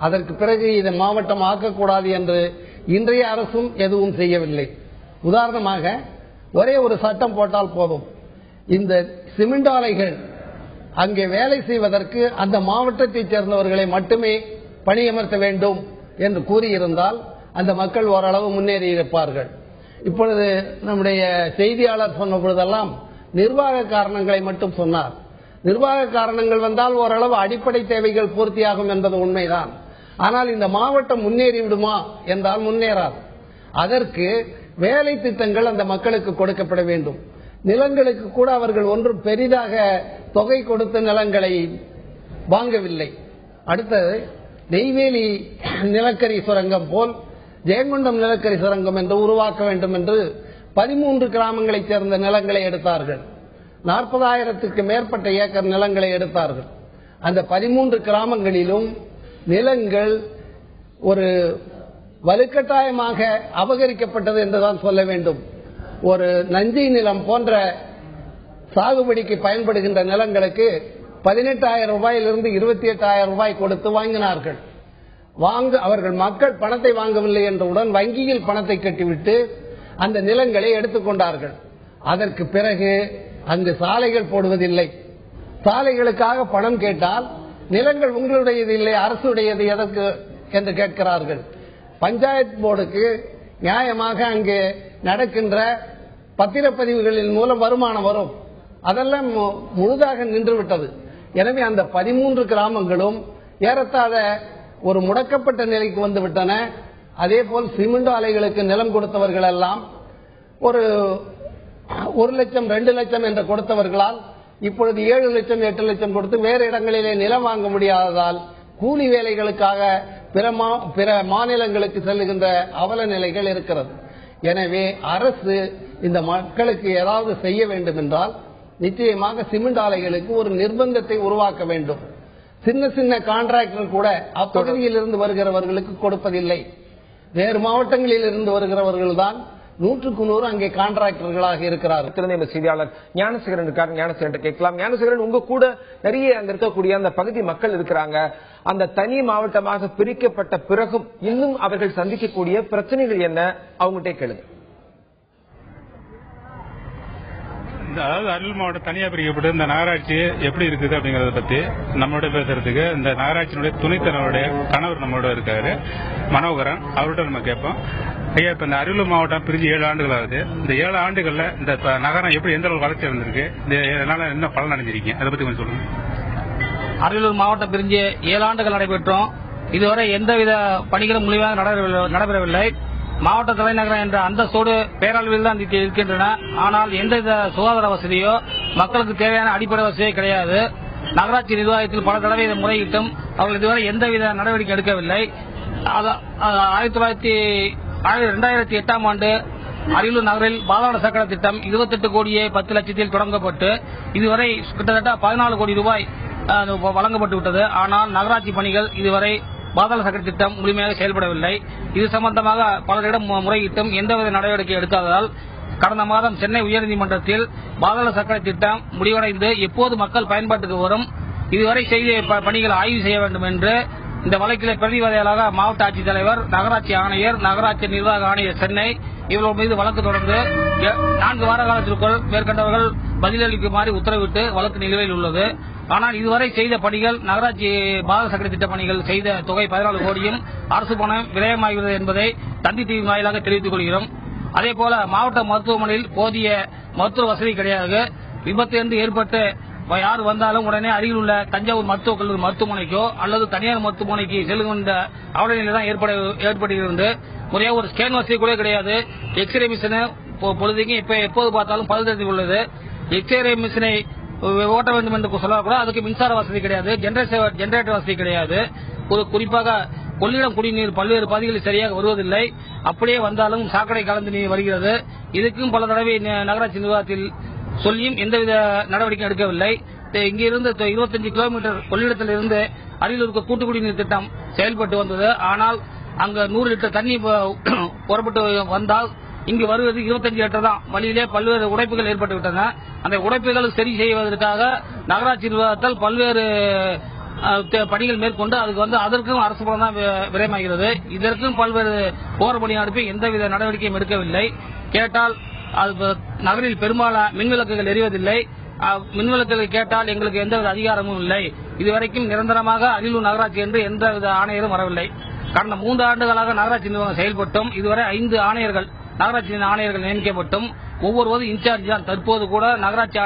[SPEAKER 4] அதற்கு பிறகு இதை மாவட்டம் ஆக்கக்கூடாது என்று இன்றைய அரசும் எதுவும் செய்யவில்லை. உதாரணமாக ஒரே ஒரு சட்டம் போட்டால் போதும், இந்த சிமெண்ட் ஆலைகள் அங்கே வேலை செய்வதற்கு அந்த மாவட்டத்தைச் சேர்ந்தவர்களை மட்டுமே பணியமர்த்த வேண்டும் என்று கூறியிருந்தால் அந்த மக்கள் ஓரளவு முன்னேறி இருப்பார்கள். இப்பொழுது நம்முடைய செய்தியாளர் சொன்ன பொழுதெல்லாம் நிர்வாக காரணங்களை மட்டும் சொன்னார். நிர்வாக காரணங்கள் வந்தால் ஓரளவு அடிப்படை தேவைகள் பூர்த்தியாகும் என்பது உண்மைதான். ஆனால் இந்த மாவட்டம் முன்னேறி விடுமா என்றால் முன்னேறாது. அதற்கு வேலை திட்டங்கள் அந்த மக்களுக்கு கொடுக்கப்பட வேண்டும். நிலங்களுக்கு கூட அவர்கள் ஒன்றும் பெரிதாக தொகை கொடுத்த நிலங்களை வாங்கவில்லை. அடுத்தது நெய்வேலி நிலக்கரி சுரங்கம் போல் ஜெயங்கொண்டம் நிலக்கரி சுரங்கம் என்று உருவாக்க வேண்டும் என்று 13 கிராமங்களைச் சேர்ந்த நிலங்களை எடுத்தார்கள். 40,000க்கு மேற்பட்ட ஏக்கர் நிலங்களை எடுத்தார்கள். அந்த 13 கிராமங்களிலும் நிலங்கள் ஒரு வலுக்கட்டாயமாக அபகரிக்கப்பட்டது என்றுதான் சொல்ல வேண்டும். ஒரு நஞ்சை நிலம் போன்ற சாகுபடிக்கு பயன்படுகின்ற நிலங்களுக்கு 18,000 ரூபாயிலிருந்து 28,000 ரூபாய் கொடுத்து வாங்கினார்கள். அவர்கள் மக்கள் பணத்தை வாங்கவில்லை என்றவுடன் வங்கியில் பணத்தை கட்டிவிட்டு அந்த நிலங்களை எடுத்துக்கொண்டார்கள். அதற்கு பிறகு அங்கு சாலைகள் போடுவதில்லை. சாலைகளுக்காக பணம் கேட்டால் நிலங்கள் உங்களுடையது இல்லை, அரசுடையது எதற்கு என்று கேட்கிறார்கள். பஞ்சாயத்து போர்டுக்கு நியாயமாக அங்கு நடக்கின்ற பத்திரப்பதிவுகளின் மூலம் வருமானம் வரும். அதெல்லாம் முழுதாக நின்றுவிட்டது. எனவே அந்த 13 கிராமங்களும் ஏறத்தாழ ஒரு முடக்கப்பட்ட நிலைக்கு வந்துவிட்டன. அதே போல் சிமெண்ட் ஆலைகளுக்கு நிலம் கொடுத்தவர்கள் எல்லாம் ஒரு 1 லட்சம் 2 லட்சம் என்று கொடுத்தவர்களால் இப்பொழுது 7 லட்சம் 8 லட்சம் கொடுத்து வேறு இடங்களிலே நிலம் வாங்க முடியாததால் கூலி வேலைகளுக்காக பிற மாநிலங்களுக்கு செல்லுகின்ற அவல நிலைகள் இருக்கிறது. எனவே அரசு இந்த மக்களுக்கு ஏதாவது செய்ய வேண்டும் என்றால் நிச்சயமாக சிமெண்ட் ஆலைகளுக்கு ஒரு நிர்பந்தத்தை உருவாக்க வேண்டும். சின்ன சின்ன கான்ட்ராக்டர் கூட அப்பகுதியில் இருந்து வருகிறவர்களுக்கு கொடுப்பதில்லை. வேறு மாவட்டங்களில் இருந்து வருகிறவர்கள் தான் 100க்கு 100 அங்கே கான்ட்ராக்டர்களாக இருக்கிறார்கள்.
[SPEAKER 1] செய்தியாளர் ஞானசேகரன் இருக்காரு. ஞானசேகரன் கேட்கலாம். ஞானசேகரன், உங்க கூட நிறைய அங்க இருக்கக்கூடிய அந்த பகுதி மக்கள் இருக்கிறாங்க. அந்த தனி மாவட்டமாக பிரிக்கப்பட்ட பிறகும் இன்னும் அவர்கள் சந்திக்கக்கூடிய பிரச்சனைகள் என்ன, அவங்ககிட்ட கேளுங்க.
[SPEAKER 3] அதாவது அரியலூர் மாவட்டம் தனியா பிரிக்கப்பட்டு இந்த நகராட்சி எப்படி இருக்குது அப்படிங்கறத பத்தி நம்மளோட பேசுறதுக்கு இந்த நகராட்சியினுடைய துணைத்தலைவருடைய கணவர் நம்மளோட இருக்காரு, மனோகரன். அவர்கிட்ட நம்ம கேட்போம். ஐயா, இப்ப இந்த அரியலூர் மாவட்டம் பிரிஞ்சு 7 ஆண்டுகள் ஆகுது. இந்த 7 ஆண்டுகள்ல இந்த நகரம் எப்படி எந்த அளவு வளர்ச்சி இருந்திருக்கு, இதனால என்ன பலன் அடைஞ்சிருக்கீங்க, அதை பத்தி கொஞ்சம் சொல்லுங்க.
[SPEAKER 5] அரியலூர் மாவட்டம் பிரிஞ்சு 7 ஆண்டுகள் நடைபெற்றோம். இதுவரை எந்தவித பணிகளும் முழுமையாக நடைபெறவில்லை. மாவட்ட தலைநகரம் என்ற அந்தஸ்தோடு பேரளவில் தான் இருக்கின்றன. ஆனால் எந்தவித சுகாதார வசதியோ மக்களுக்கு தேவையான அடிப்படை வசதியோ கிடையாது. நகராட்சி நிர்வாகத்தில் பல தடவை இதை முறையிட்டும் அவர்கள் இதுவரை எந்தவித நடவடிக்கை எடுக்கவில்லை. 2008ஆம் ஆண்டு அரியலூர் நகரில் பாதாள சாக்கடை திட்டம் 28 கோடியே 10 லட்சத்தில் தொடங்கப்பட்டு இதுவரை கிட்டத்தட்ட 14 கோடி ரூபாய் வழங்கப்பட்டு விட்டது. ஆனால் நகராட்சி பணிகள் இதுவரை பாதாள சாக்கடை திட்டம் முழுமையாக செயல்படவில்லை. இது சம்பந்தமாக பலரிடம் முறையிட்டும் எந்தவித நடவடிக்கை எடுக்காததால் கடந்த மாதம் சென்னை உயர்நீதிமன்றத்தில் பாதாள சாக்கடை திட்டம் முடிவடைந்து எப்போது மக்கள் பயன்பாட்டுக்கு வரும், இதுவரை செய்த பணிகளை ஆய்வு செய்ய வேண்டும் என்று இந்த வழக்கிலே பிரதிவாதிகளாக மாவட்ட ஆட்சித்தலைவர், நகராட்சி ஆணையர், நகராட்சி நிர்வாக ஆணையர் சென்னை இவர்கள் மீது வழக்கு தொடர்ந்து 4 வார காலத்திற்குள் மேற்கண்டவர்கள் பதிலளிக்குமாறு உத்தரவிட்டு வழக்கு நிலுவையில் உள்ளது. ஆனால் இதுவரை செய்த பணிகள் நகராட்சி பாதாள சாக்கடை திட்ட பணிகள் செய்த தொகை 14 கோடியும் அரசு பணம் விரயமாகிறது என்பதை தந்தி டிவி வாயிலாக தெரிவித்துக் கொள்கிறோம். அதேபோல மாவட்ட மருத்துவமனையில் போதிய மருத்துவ வசதி கிடையாது. விபத்து என்று ஏற்பட்டு யார் வந்தாலும் உடனே அருகில் உள்ள தஞ்சாவூர் மருத்துவக் கல்லூரி மருத்துவமனைக்கோ அல்லது தனியார் மருத்துவமனைக்கு செல்கின்ற அவல நிலை தான் ஏற்படுகிறது. முறையாக ஒரு ஸ்கேன் வசதி கூட கிடையாது. எக்ஸ்ரே மிஷின் பொழுதுக்கு இப்ப எப்போது பார்த்தாலும் பழுதடைந்து உள்ளது. எக்ஸ்ரே மிஷினை ஓட்ட வேண்டும் என்று சொல்லக்கூட அதுக்கு மின்சார வசதி கிடையாது, ஜெனரேட்டர் வசதி கிடையாது. ஒரு குறிப்பாக கொள்ளிடம் குடிநீர் பல்வேறு பகுதிகளில் சரியாக வருவதில்லை. அப்படியே வந்தாலும் சாக்கடை கலந்து நீர் வருகிறது. இதுக்கும் பல தடவை நகராட்சி நிர்வாகத்தில் சொல்லியும் எந்தவித நடவடிக்கை எடுக்கவில்லை. இங்கிருந்து 25 கிலோமீட்டர் கொள்ளிடத்தில் இருந்து அரியலூருக்கு கூட்டு குடிநீர் திட்டம் செயல்பட்டு வந்தது. ஆனால் அங்க 100 லிட்டர் தண்ணி புறப்பட்டு வந்தால் இங்கு வருவது 25 லிட்டர் தான். வழியிலே பல்வேறு உடைப்புகள் ஏற்பட்டுவிட்டன. அந்த உடைப்புகள் சரி செய்வதற்காக நகராட்சி நிர்வாகத்தால் பல்வேறு பணிகள் மேற்கொண்டு அதுக்கு அதற்கும் அரசு பணம் தான் விரயமாகிறது. இதற்கும் பல்வேறு போர்பணி அனுப்பி எந்தவித நடவடிக்கையும் எடுக்கவில்லை. கேட்டால் அது நகரில் பெரும்பாலான மின்விளக்குகள் எரிவதில்லை. மின்விளக்குகள் கேட்டால் எங்களுக்கு எந்தவித அதிகாரமும் இல்லை. இதுவரைக்கும் நிரந்தரமாக அரியலூர் நகராட்சி என்று எந்தவித ஆணையரும் வரவில்லை. கடந்த 3 ஆண்டுகளாக நகராட்சி நிர்வாகம் செயல்பட்டும் இதுவரை 5 ஆணையர்கள் நகராட்சி ஆணையர்கள் நியமிக்கப்பட்டும் ஒவ்வொருவரும் இன்சார்ஜ் தான். தற்போது கூட நகராட்சி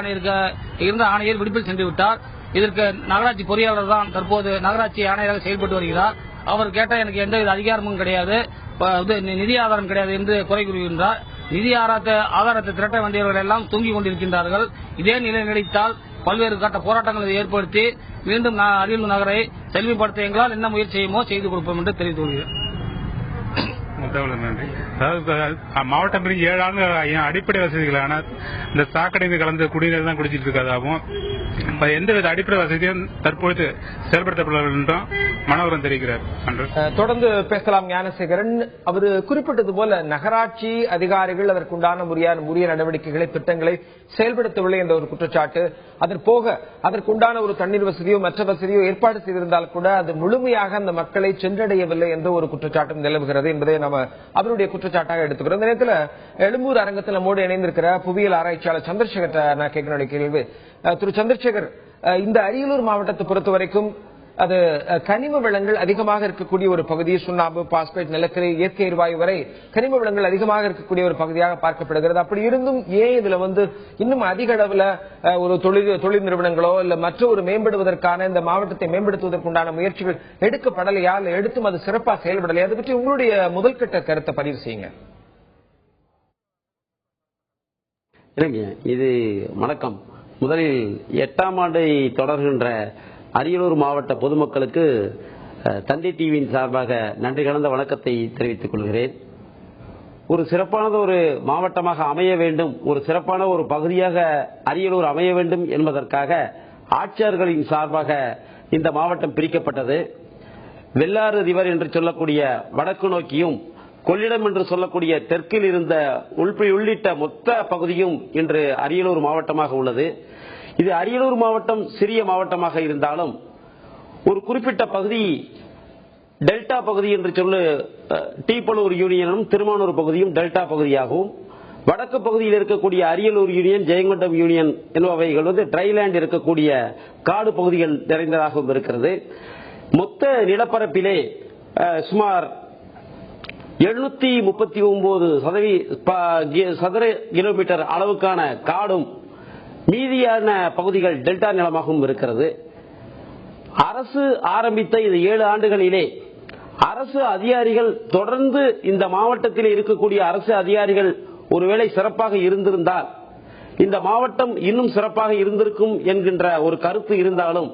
[SPEAKER 5] இருந்த ஆணையர் விடுப்பில் சென்று விட்டார். இதற்கு நகராட்சி பொறியாளர் தான் தற்போது நகராட்சி ஆணையராக செயல்பட்டு வருகிறார். அவர் கேட்டால் எனக்கு எந்தவித அதிகாரமும் கிடையாது, நிதி ஆதாரம் கிடையாது என்று குறை கூறுகின்றார். நிதி ஆதாரத்தை திரட்ட வேண்டியவர்கள் எல்லாம் தூங்கிக் கொண்டிருக்கின்றார்கள். இதே நிலை நீடித்தால் பல்வேறு கட்ட போராட்டங்களை ஏற்படுத்தி மீண்டும் அரியலூர் நகரை செல்விப்படுத்த எங்களால் என்ன முயற்சி செய்யுமோ செய்து கொடுப்போம் என்று தெரிவித்து கொள்கிறேன்.
[SPEAKER 3] நன்றி. மாவட்டம் பிரிஞ்சு 7 ஆண்டுகள் அடிப்படை வசதிகளான இந்த சாக்கடை கலந்த குடிநீர் தான் குடிச்சிட்டு இருக்காதாகவும் எந்தவித அடிப்படை வசதியும் தற்பொழுது செயல்படுத்தப்படவில்லை என்றும் மனோகரன் தெரிவிக்கிறார்.
[SPEAKER 1] தொடர்ந்து பேசலாம் ஞானசேகரன். அவர் குறிப்பிட்டது போல நகராட்சி அதிகாரிகள் அதற்குண்டான உரிய நடவடிக்கைகளை திட்டங்களை செயல்படுத்தவில்லை என்ற ஒரு குற்றச்சாட்டு. அதற்குண்டான ஒரு தண்ணீர் வசதியோ மற்ற வசதியோ ஏற்பாடு செய்திருந்தால் கூட அது முழுமையாக அந்த மக்களை சென்றடையவில்லை என்ற ஒரு குற்றச்சாட்டும் நிலவுகிறது என்பதை நம்ம அவருடைய குற்றச்சாட்டாக எடுத்துக்கிறோம். இந்த நேரத்தில் எழும்பூர் அரங்கத்தில் நம்மோடு இணைந்திருக்கிற புவியியல் ஆராய்ச்சியாளர் சந்திரசேகர் நான் கேட்கக்கூடிய கேள்வி. திரு சந்திரசேகர், இந்த அரியலூர் மாவட்டத்தை பொறுத்த வரைக்கும் அது கனிம வளங்கள் அதிகமாக இருக்கக்கூடிய ஒரு பகுதி. சுண்ணாம்பு, பாஸ்பேட், நிலக்கரி, இயற்கை எரிவாயு வரை கனிம வளங்கள் அதிகமாக இருக்கக்கூடிய ஒரு பகுதியாக பார்க்கப்படுகிறது. அப்படி இருந்தும் ஏன் இதுல இன்னும் அதிக அளவுல ஒரு தொழில் நிறுவனங்களோ இல்ல மற்ற ஒரு மேம்படுவதற்கான இந்த மாவட்டத்தை மேம்படுத்துவதற்குண்டான முயற்சிகள் எடுக்கப்படலையா, இல்ல எடுத்தும் அது சிறப்பாக செயல்படலையா? அதை பற்றி உங்களுடைய முதல்கட்ட கருத்தை பதிவு செய்யுங்க.
[SPEAKER 6] இது வணக்கம். முதலில் 8ஆம் ஆண்டை தொடர்கின்ற அரியலூர் மாவட்ட பொதுமக்களுக்கு தந்தை டிவியின் சார்பாக நன்றி கலந்த வணக்கத்தை தெரிவித்துக் கொள்கிறேன். ஒரு சிறப்பான ஒரு மாவட்டமாக அமைய வேண்டும், ஒரு சிறப்பான ஒரு பகுதியாக அரியலூர் அமைய வேண்டும் என்பதற்காக ஆட்சியர்களின் சார்பாக இந்த மாவட்டம் பிரிக்கப்பட்டது. வெள்ளாறு ரிவர் என்று சொல்லக்கூடிய வடக்கு நோக்கியும் கொள்ளிடம் என்று சொல்லக்கூடிய தெற்கில் இருந்த உள்ளிட்ட மொத்த பகுதியும் இன்று அரியலூர் மாவட்டமாக உள்ளது. இது அரியலூர் மாவட்டம் சிறிய மாவட்டமாக இருந்தாலும் ஒரு குறிப்பிட்ட பகுதி டெல்டா பகுதி என்று சொல்லு டீப்பலூர் யூனியனும் திருமானூர் பகுதியும் டெல்டா பகுதியாகவும், வடக்கு பகுதியில் இருக்கக்கூடிய அரியலூர் யூனியன், ஜெயங்கொண்டம் யூனியன் என்பவைகள் ட்ரைலேண்ட் இருக்கக்கூடிய காடு பகுதிகள் நிறைந்ததாகவும் இருக்கிறது. மொத்த நிலப்பரப்பிலே சுமார் 739 சதுர கிலோமீட்டர் அளவுக்கான காடும் மீதியான பகுதிகள் டெல்டா நிலமாகவும் இருக்கிறது. அரசு ஆரம்பித்த இந்த 7 ஆண்டுகளிலே அரசு அதிகாரிகள் தொடர்ந்து இந்த மாவட்டத்தில் இருக்கக்கூடிய அரசு அதிகாரிகள் ஒருவேளை சிறப்பாக இருந்திருந்தால் இந்த மாவட்டம் இன்னும் சிறப்பாக இருந்திருக்கும் என்கின்ற ஒரு கருத்து இருந்தாலும்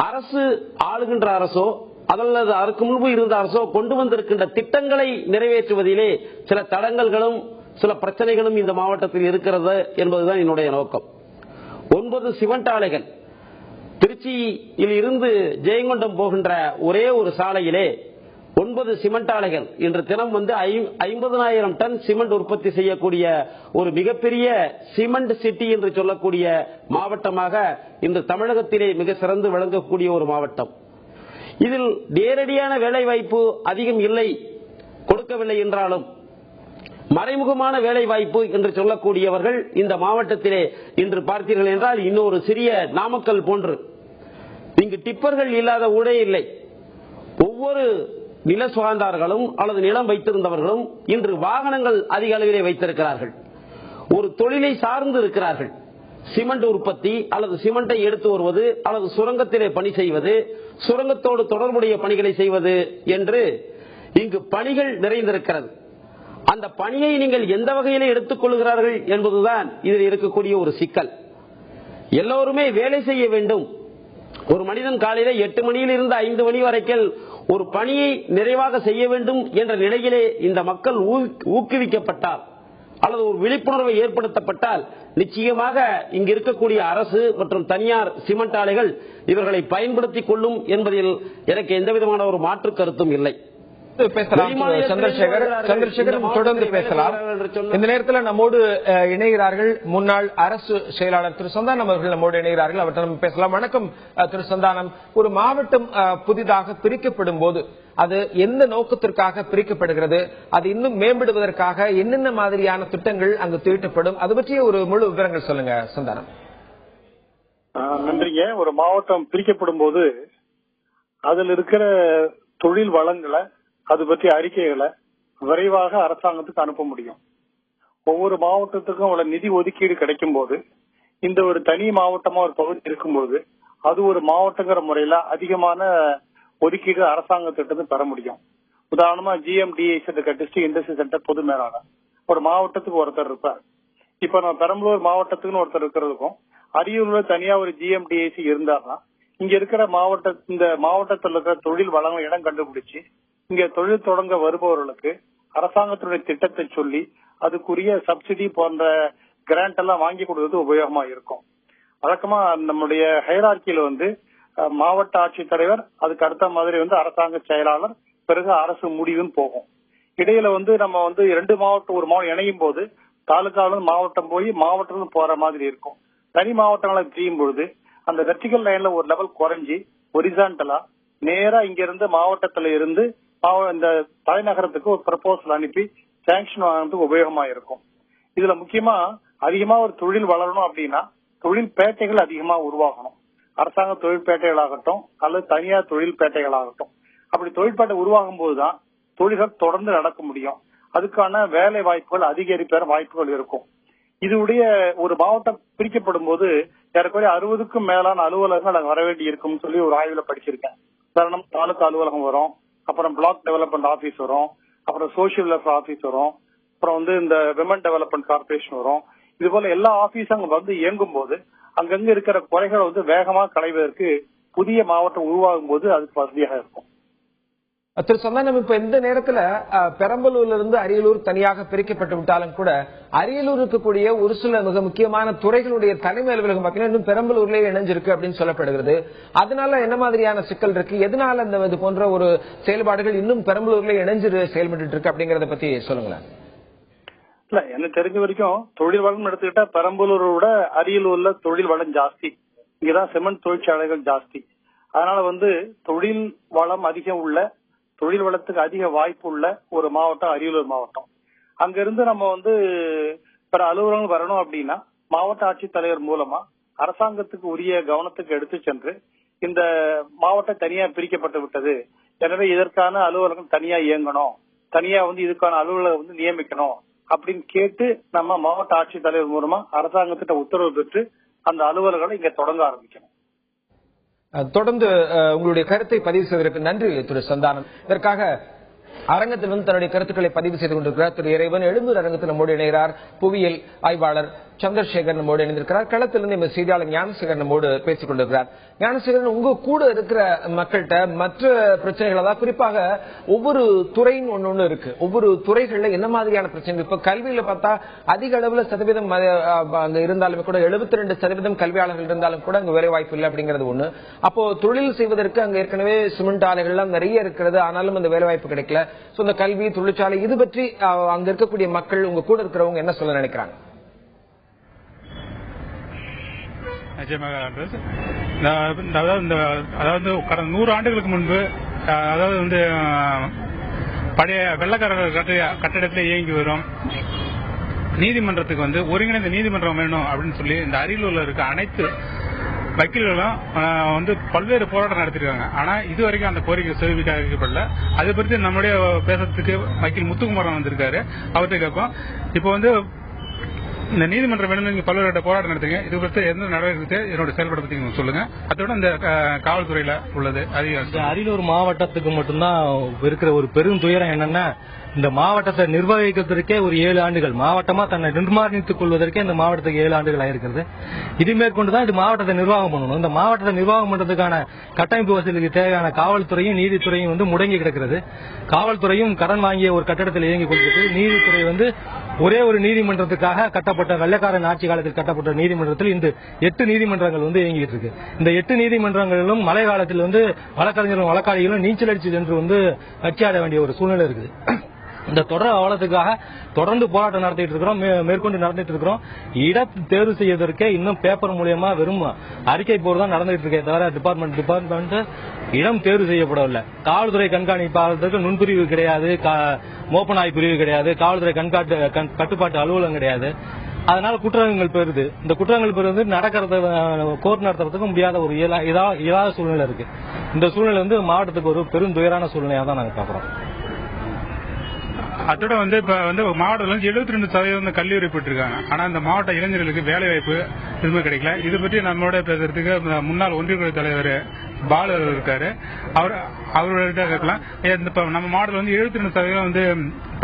[SPEAKER 6] அரசு ஆளுகின்ற அரசோ அல்லது அதற்கு முன்பு இருந்த அரசோ கொண்டு வந்திருக்கின்ற திட்டங்களை நிறைவேற்றுவதிலே சில தடங்கல்களும் சில பிரச்சனைகளும் இந்த மாவட்டத்தில் இருக்கிறது என்பதுதான் என்னுடைய நோக்கம். 9 சிமெண்ட் ஆலைகள் திருச்சியில் இருந்து ஜெயங்கொண்டம் போகின்ற ஒரே ஒரு சாலையிலே 9 சிமெண்ட் ஆலைகள் இன்று தினம் 50,000 டன் சிமெண்ட் உற்பத்தி செய்யக்கூடிய ஒரு மிகப்பெரிய சிமெண்ட் சிட்டி என்று சொல்லக்கூடிய மாவட்டமாக இன்று தமிழகத்திலே மிக சிறந்து விளங்கக்கூடிய ஒரு மாவட்டம். இதில் நேரடியான வேலை வாய்ப்பு அதிகம் இல்லை, கொடுக்கவில்லை என்றாலும் மறைமுகமான வேலை வாய்ப்பு என்று சொல்லக்கூடியவர்கள் இந்த மாவட்டத்திலே இன்று பார்த்தீர்கள் என்றால் இன்னொரு சிறிய நாமக்கல் போன்று இங்கு டிப்பர்கள் இல்லாத ஊரே இல்லை. ஒவ்வொரு நில சுகாந்தார்களும் அல்லது நிலம் வைத்திருந்தவர்களும் இன்று வாகனங்கள் அதிக அளவிலே வைத்திருக்கிறார்கள். ஒரு தொழிலை சார்ந்து இருக்கிறார்கள். சிமெண்ட் உற்பத்தி அல்லது சிமெண்டை எடுத்து வருவது அல்லது சுரங்கத்திலே பணி செய்வது, சுரங்கத்தோடு தொடர்புடைய பணிகளை செய்வது என்று இங்கு பணிகள் நிறைந்திருக்கிறது. அந்த பணியை நீங்கள் எந்த வகையில எடுத்துக் கொள்கிறார்கள் என்பதுதான் இதில் இருக்கக்கூடிய ஒரு சிக்கல். எல்லோருமே வேலை செய்ய வேண்டும். ஒரு மனிதன் காலையில 8 மணியிலிருந்து 5 மணி வரைக்கும் ஒரு பணியை நிறைவாக செய்ய வேண்டும் என்ற நிலையிலே இந்த மக்கள் ஊக்குவிக்கப்பட்டால் அல்லது ஒரு விழிப்புணர்வை ஏற்படுத்தப்பட்டால் நிச்சயமாக இங்கு இருக்கக்கூடிய அரசு மற்றும் தனியார் சிமெண்ட் ஆலைகள் இவர்களை பயன்படுத்திக் கொள்ளும் என்பதில் எனக்கு எந்தவிதமான ஒரு மாற்று கருத்தும் இல்லை.
[SPEAKER 1] சந்திரசேகர் தொடர்ந்து பேசலாம். இந்த நேரத்தில் நம்மோடு இணைகிறார்கள் முன்னாள் அரசு செயலாளர் திரு சந்தானம் அவர்கள் நம்மோடு இணைகிறார்கள். அவர்கிட்ட நம்ம பேசலாம். வணக்கம் திரு சந்தானம். ஒரு மாவட்டம் புதிதாக பிரிக்கப்படும் போது அது எந்த நோக்கத்திற்காக பிரிக்கப்படுகிறது, அது இன்னும் மேம்படுவதற்காக என்னென்ன மாதிரியான திட்டங்கள் அங்கு தீட்டப்படும், அது பற்றிய ஒரு முழு விவரங்கள் சொல்லுங்க சந்தானம்.
[SPEAKER 7] நன்றிங்க. ஒரு மாவட்டம் பிரிக்கப்படும் போது அதில் இருக்கிற தொழில் வளங்களை அது பற்றி அறிக்கைகளை விரைவாக அரசாங்கத்துக்கு அனுப்ப முடியும். ஒவ்வொரு மாவட்டத்துக்கும் உள்ள நிதி ஒதுக்கீடு கிடைக்கும் போது இந்த ஒரு தனி மாவட்டமா ஒரு பகுதி இருக்கும்போது அது ஒரு மாவட்டங்கிற முறையில அதிகமான ஒதுக்கீடு அரசாங்கத்திட்ட பெற முடியும். உதாரணமா GMDIC டிஸ்ட்ரிக்ட் இண்டஸ்ட்ரி சென்டர் பொது மேலாளர் ஒரு மாவட்டத்துக்கு ஒருத்தர் இருப்பார். இப்ப நம்ம பெரம்பலூர் மாவட்டத்துக்குன்னு ஒருத்தர் இருக்கிறதுக்கும் அரியலூர்ல தனியா ஒரு GMDIC இருந்தாருன்னா இங்க இருக்கிற இந்த மாவட்டத்தில் இருக்கிற தொழில் வளங்கள் இடம் கண்டுபிடிச்சு இங்க தொழில் தொடங்க வருபவர்களுக்கு அரசாங்கத்தினுடைய திட்டத்தை சொல்லி அதுக்குரிய சப்சிடி போன்ற கிராண்ட் எல்லாம் வாங்கி கொடுக்கிறது உபயோகமா இருக்கும். வழக்கமா நம்முடைய ஹைரார்கியில மாவட்ட ஆட்சித்தலைவர், அதுக்கு அடுத்த மாதிரி அரசாங்க செயலாளர், பிறகு அரசு முடிவுன்னு போகும். இடையில நம்ம 2 மாவட்டம் ஒரு மாவட்டம் இணையும் போது தாலுகாவிலிருந்து மாவட்டம் போய் மாவட்டம் போற மாதிரி இருக்கும். தனி மாவட்டங்களை செய்யும் பொழுது அந்த வெர்டிகல் லைன்ல ஒரு லெவல் குறைஞ்சி ஒரிசான்டலா நேரா இங்க இருந்து மாவட்டத்துல இருந்து இந்த தலைநகரத்துக்கு ஒரு ப்ரப்போசல் அனுப்பி சாங்ஷன் வாங்குறதுக்கு உபயோகமா இருக்கும். இதுல முக்கியமா அதிகமா ஒரு தொழில் வளரணும் அப்படின்னா தொழில் பேட்டைகள் அதிகமா உருவாகணும். அரசாங்க தொழிற்பேட்டைகளாகட்டும் அல்லது தனியார் தொழில் பேட்டைகளாகட்டும். அப்படி தொழிற்பேட்டை உருவாகும் போதுதான் தொழில்கள் தொடர்ந்து நடக்க முடியும். அதுக்கான வேலை வாய்ப்புகள் அதிகரிப்பேற வாய்ப்புகள் இருக்கும். இதுடைய ஒரு மாவட்டம் பிரிக்கப்படும் போது ஏறக்குறைய 60க்கும் மேலான அலுவலகங்கள் அங்க வர வேண்டி இருக்கும்னு சொல்லி ஒரு ஆய்வுல படிச்சிருக்கேன். காரணம் தாலுகா அலுவலகம் வரும், அப்புறம் பிளாக் டெவலப்மெண்ட் ஆபீஸ் வரும், அப்புறம் சோசியல் வெல்ஃபேர் ஆபீஸ் வரும், அப்புறம் இந்த விமன் டெவலப்மெண்ட் கார்பரேஷன் வரும். இது போல எல்லா ஆபீஸும் அங்க இயங்கும் போது அங்கங்க இருக்கிற குறைகளை வேகமா களைவதற்கு புதிய மாவட்டம் உருவாகும் போது அதுக்கு வசதியாக இருக்கும்.
[SPEAKER 1] திரு சந்தானம், இப்ப இந்த நேரத்துல பெரம்பலூர்ல இருந்து அரியலூர் தனியாக பிரிக்கப்பட்டு விட்டாலும் கூட அரியலூர் இருக்கக்கூடிய ஒரு சில மிக முக்கியமான துறைகளுடைய தலைமை அலுவலகம் பாத்தீங்கன்னா இன்னும் பெரம்பலூர்லயே இணைஞ்சிருக்கு அப்படின்னு சொல்லப்படுகிறது. அதனால என்ன மாதிரியான சிக்கல் இருக்கு, எதனால இது போன்ற ஒரு செயல்பாடுகள் இன்னும் பெரம்பலூர்லயே இணைஞ்சு செயல்பட்டு இருக்கு அப்படிங்கறத பத்தி சொல்லுங்களேன்.
[SPEAKER 7] இல்ல, எனக்கு தெரிஞ்ச வரைக்கும் தொழில் வளம் எடுத்துக்கிட்டா பெரம்பலூரோட அரியலூர்ல தொழில் வளம் ஜாஸ்தி. இங்கதான் சிமெண்ட் தொழிற்சாலைகள் ஜாஸ்தி. அதனால தொழில் வளம் அதிகம் உள்ள, தொழில் வளத்துக்கு அதிக வாய்ப்பு உள்ள ஒரு மாவட்டம் அரியலூர் மாவட்டம். அங்க இருந்து நம்ம பிற அலுவலகங்கள் வரணும் அப்படின்னா மாவட்ட ஆட்சித்தலைவர் மூலமா அரசாங்கத்துக்கு உரிய கவனத்துக்கு எடுத்து சென்று இந்த மாவட்டம் தனியா பிரிக்கப்பட்டு விட்டது, எனவே இதற்கான அலுவலகம் தனியா இயங்கணும், தனியா இதுக்கான அலுவலகம் நியமிக்கணும் அப்படின்னு கேட்டு நம்ம மாவட்ட ஆட்சித்தலைவர் மூலமா அரசாங்கத்திட்ட உத்தரவு பெற்று அந்த அலுவலர்களை இங்க தொடங்க ஆரம்பிக்கணும்.
[SPEAKER 1] தொடர்ந்து உங்களுடைய கருத்தை பதிவு செய்வதற்கு நன்றி திரு சந்தானம். இதற்காக அரங்கத்திலிருந்து தன்னுடைய கருத்துக்களை பதிவு செய்து கொண்டிருக்கிறார் திரு இறைவன். எழும்பூர் அரங்கத்தில் நம்மோடு இணைகிறார் புவியியல் ஆய்வாளர் சந்திரசேகர் நம்மோடு இணைந்திருக்கிறார். களத்திலிருந்து செய்தியாளர் ஞானசேகர் நம்மோடு பேசிக் கொண்டிருக்கிறார். ஞானசேகரன், உங்க கூட இருக்கிற மக்கள்கிட்ட மற்ற பிரச்சனைகள், அதாவது குறிப்பாக ஒவ்வொரு துறைன்னு ஒண்ணு இருக்கு, ஒவ்வொரு துறைகள்ல என்ன மாதிரியான பிரச்சனைகள்? இப்ப கல்வியில பார்த்தா அதிக அளவுல சதவீதம் அங்க இருந்தாலுமே கூட 72% கல்வியாளர்கள் இருந்தாலும் கூட அங்க வேலை வாய்ப்பு இல்லை அப்படிங்கிறது ஒண்ணு. அப்போ தொழில் செய்வதற்கு அங்க ஏற்கனவே சிமெண்ட் ஆலைகள்லாம் நிறைய இருக்கிறது, ஆனாலும் அந்த வேலை வாய்ப்பு கிடைக்கல. இந்த கல்வி, தொழிற்சாலை, இது பற்றி அங்க இருக்கக்கூடிய மக்கள், உங்க கூட இருக்கிறவங்க என்ன சொல்ல நினைக்கிறாங்க?
[SPEAKER 3] அதாவது கடந்த 100 ஆண்டுகளுக்கு முன்பு, அதாவது பழைய வெள்ளக்காரர்கள் கட்டிடத்தில் இயங்கி வரும் நீதிமன்றத்துக்கு ஒருங்கிணைந்த நீதிமன்றம் வேணும் அப்படின்னு சொல்லி இந்த அரியலூர்ல இருக்க அனைத்து வக்கீல்களும் பல்வேறு போராட்டம் நடத்திருக்காங்க. ஆனா இதுவரைக்கும் அந்த கோரிக்கை செவிக்கப்படல. அதை பற்றி நம்முடைய பேசுறதுக்கு வக்கீல் முத்துக்குமாரன் வந்திருக்காரு, அவர்கிட்ட கேட்போம். இப்போ இந்த நீதிமன்றம் வேணும் நீங்க பல்வேறு போராட்டம் நடத்துங்க. இது பற்றி எந்த நடவடிக்கை என்னோட செயல்பட பத்தி சொல்லுங்க. அதோட இந்த காவல்துறையில உள்ளது
[SPEAKER 8] அரியலூர் மாவட்டத்துக்கு மட்டும்தான் இருக்கிற ஒரு பெரும் துயரம் என்னன்னா, இந்த மாவட்டத்தை நிர்வகிக்கிறதுக்கே ஒரு 7 ஆண்டுகள், மாவட்டமா தன்னை நிர்மாணித்துக் கொள்வதற்கே இந்த மாவட்டத்துக்கு 7 ஆண்டுகள் ஆயிருக்கிறது. இது மேற்கொண்டுதான் இது மாவட்டத்தை நிர்வாகம் பண்ணணும். இந்த மாவட்டத்தை நிர்வாகம் பண்றதுக்கான கட்டமைப்பு வசதிக்கு தேவையான காவல்துறையும் நீதித்துறையும் முடங்கி கிடக்கிறது. காவல்துறையும் கடன் வாங்கிய ஒரு கட்டடத்தில் இயங்கிக் கொள்கிறது. நீதித்துறை ஒரே ஒரு நீதிமன்றத்துக்காக கட்டப்பட்ட வெள்ளைக்காரன் ஆட்சி காலத்தில் கட்டப்பட்ட நீதிமன்றத்தில் இந்த 8 நீதிமன்றங்கள் இயங்கிட்டு இருக்கு. இந்த 8 நீதிமன்றங்களிலும் மழை காலத்தில் வழக்கறிஞர்களும் வழக்காளிகளும் நீச்சல் அடிச்சு சென்று கட்சியாட வேண்டிய ஒரு சூழ்நிலை இருக்குது. இந்த தொடர் அவலத்துக்காக தொடர்ந்து போராட்டம் நடத்திட்டு இருக்கிறோம், மேற்கொண்டு நடத்திட்டு இருக்கிறோம். இடம் தேர்வு செய்வதற்கே இன்னும் பேப்பர் மூலியமா வெறும் அறிக்கை போர்தான் நடந்துட்டு இருக்கே தவிர டிபார்ட்மெண்ட் இடம் தேர்வு செய்யப்படவில்லை. காவல்துறை கண்காணிப்பாளருக்கு நுண்பிரிவு கிடையாது, மோப்பநாய் பிரிவு கிடையாது, காவல்துறை கட்டுப்பாட்டு அலுவலகம் கிடையாது. அதனால குற்றங்கள் பெறுது. இந்த குற்றங்கள் பெறுவது நடக்கிறது கோர்ட் நடத்துறதுக்கு முடியாத ஒரு இயலாத சூழ்நிலை இருக்கு. இந்த சூழ்நிலை மாவட்டத்துக்கு ஒரு பெரும் துயரான சூழ்நிலையா தான் நாங்க பாக்குறோம்.
[SPEAKER 3] அதோட இப்ப மாவட்டத்தில் 72% கல்வி உரைப்பட்டிருக்காங்க. ஆனா இந்த மாவட்ட இளைஞர்களுக்கு வேலை வாய்ப்பு எதுவுமே கிடைக்கல. இது பற்றி நம்மளோட பேசுறதுக்கு முன்னாள் ஒன்றிய குழு தலைவர் பாலு இருக்காரு. அவர்கிட்ட கேட்கலாம். நம்ம மாவட்டத்தில் 72%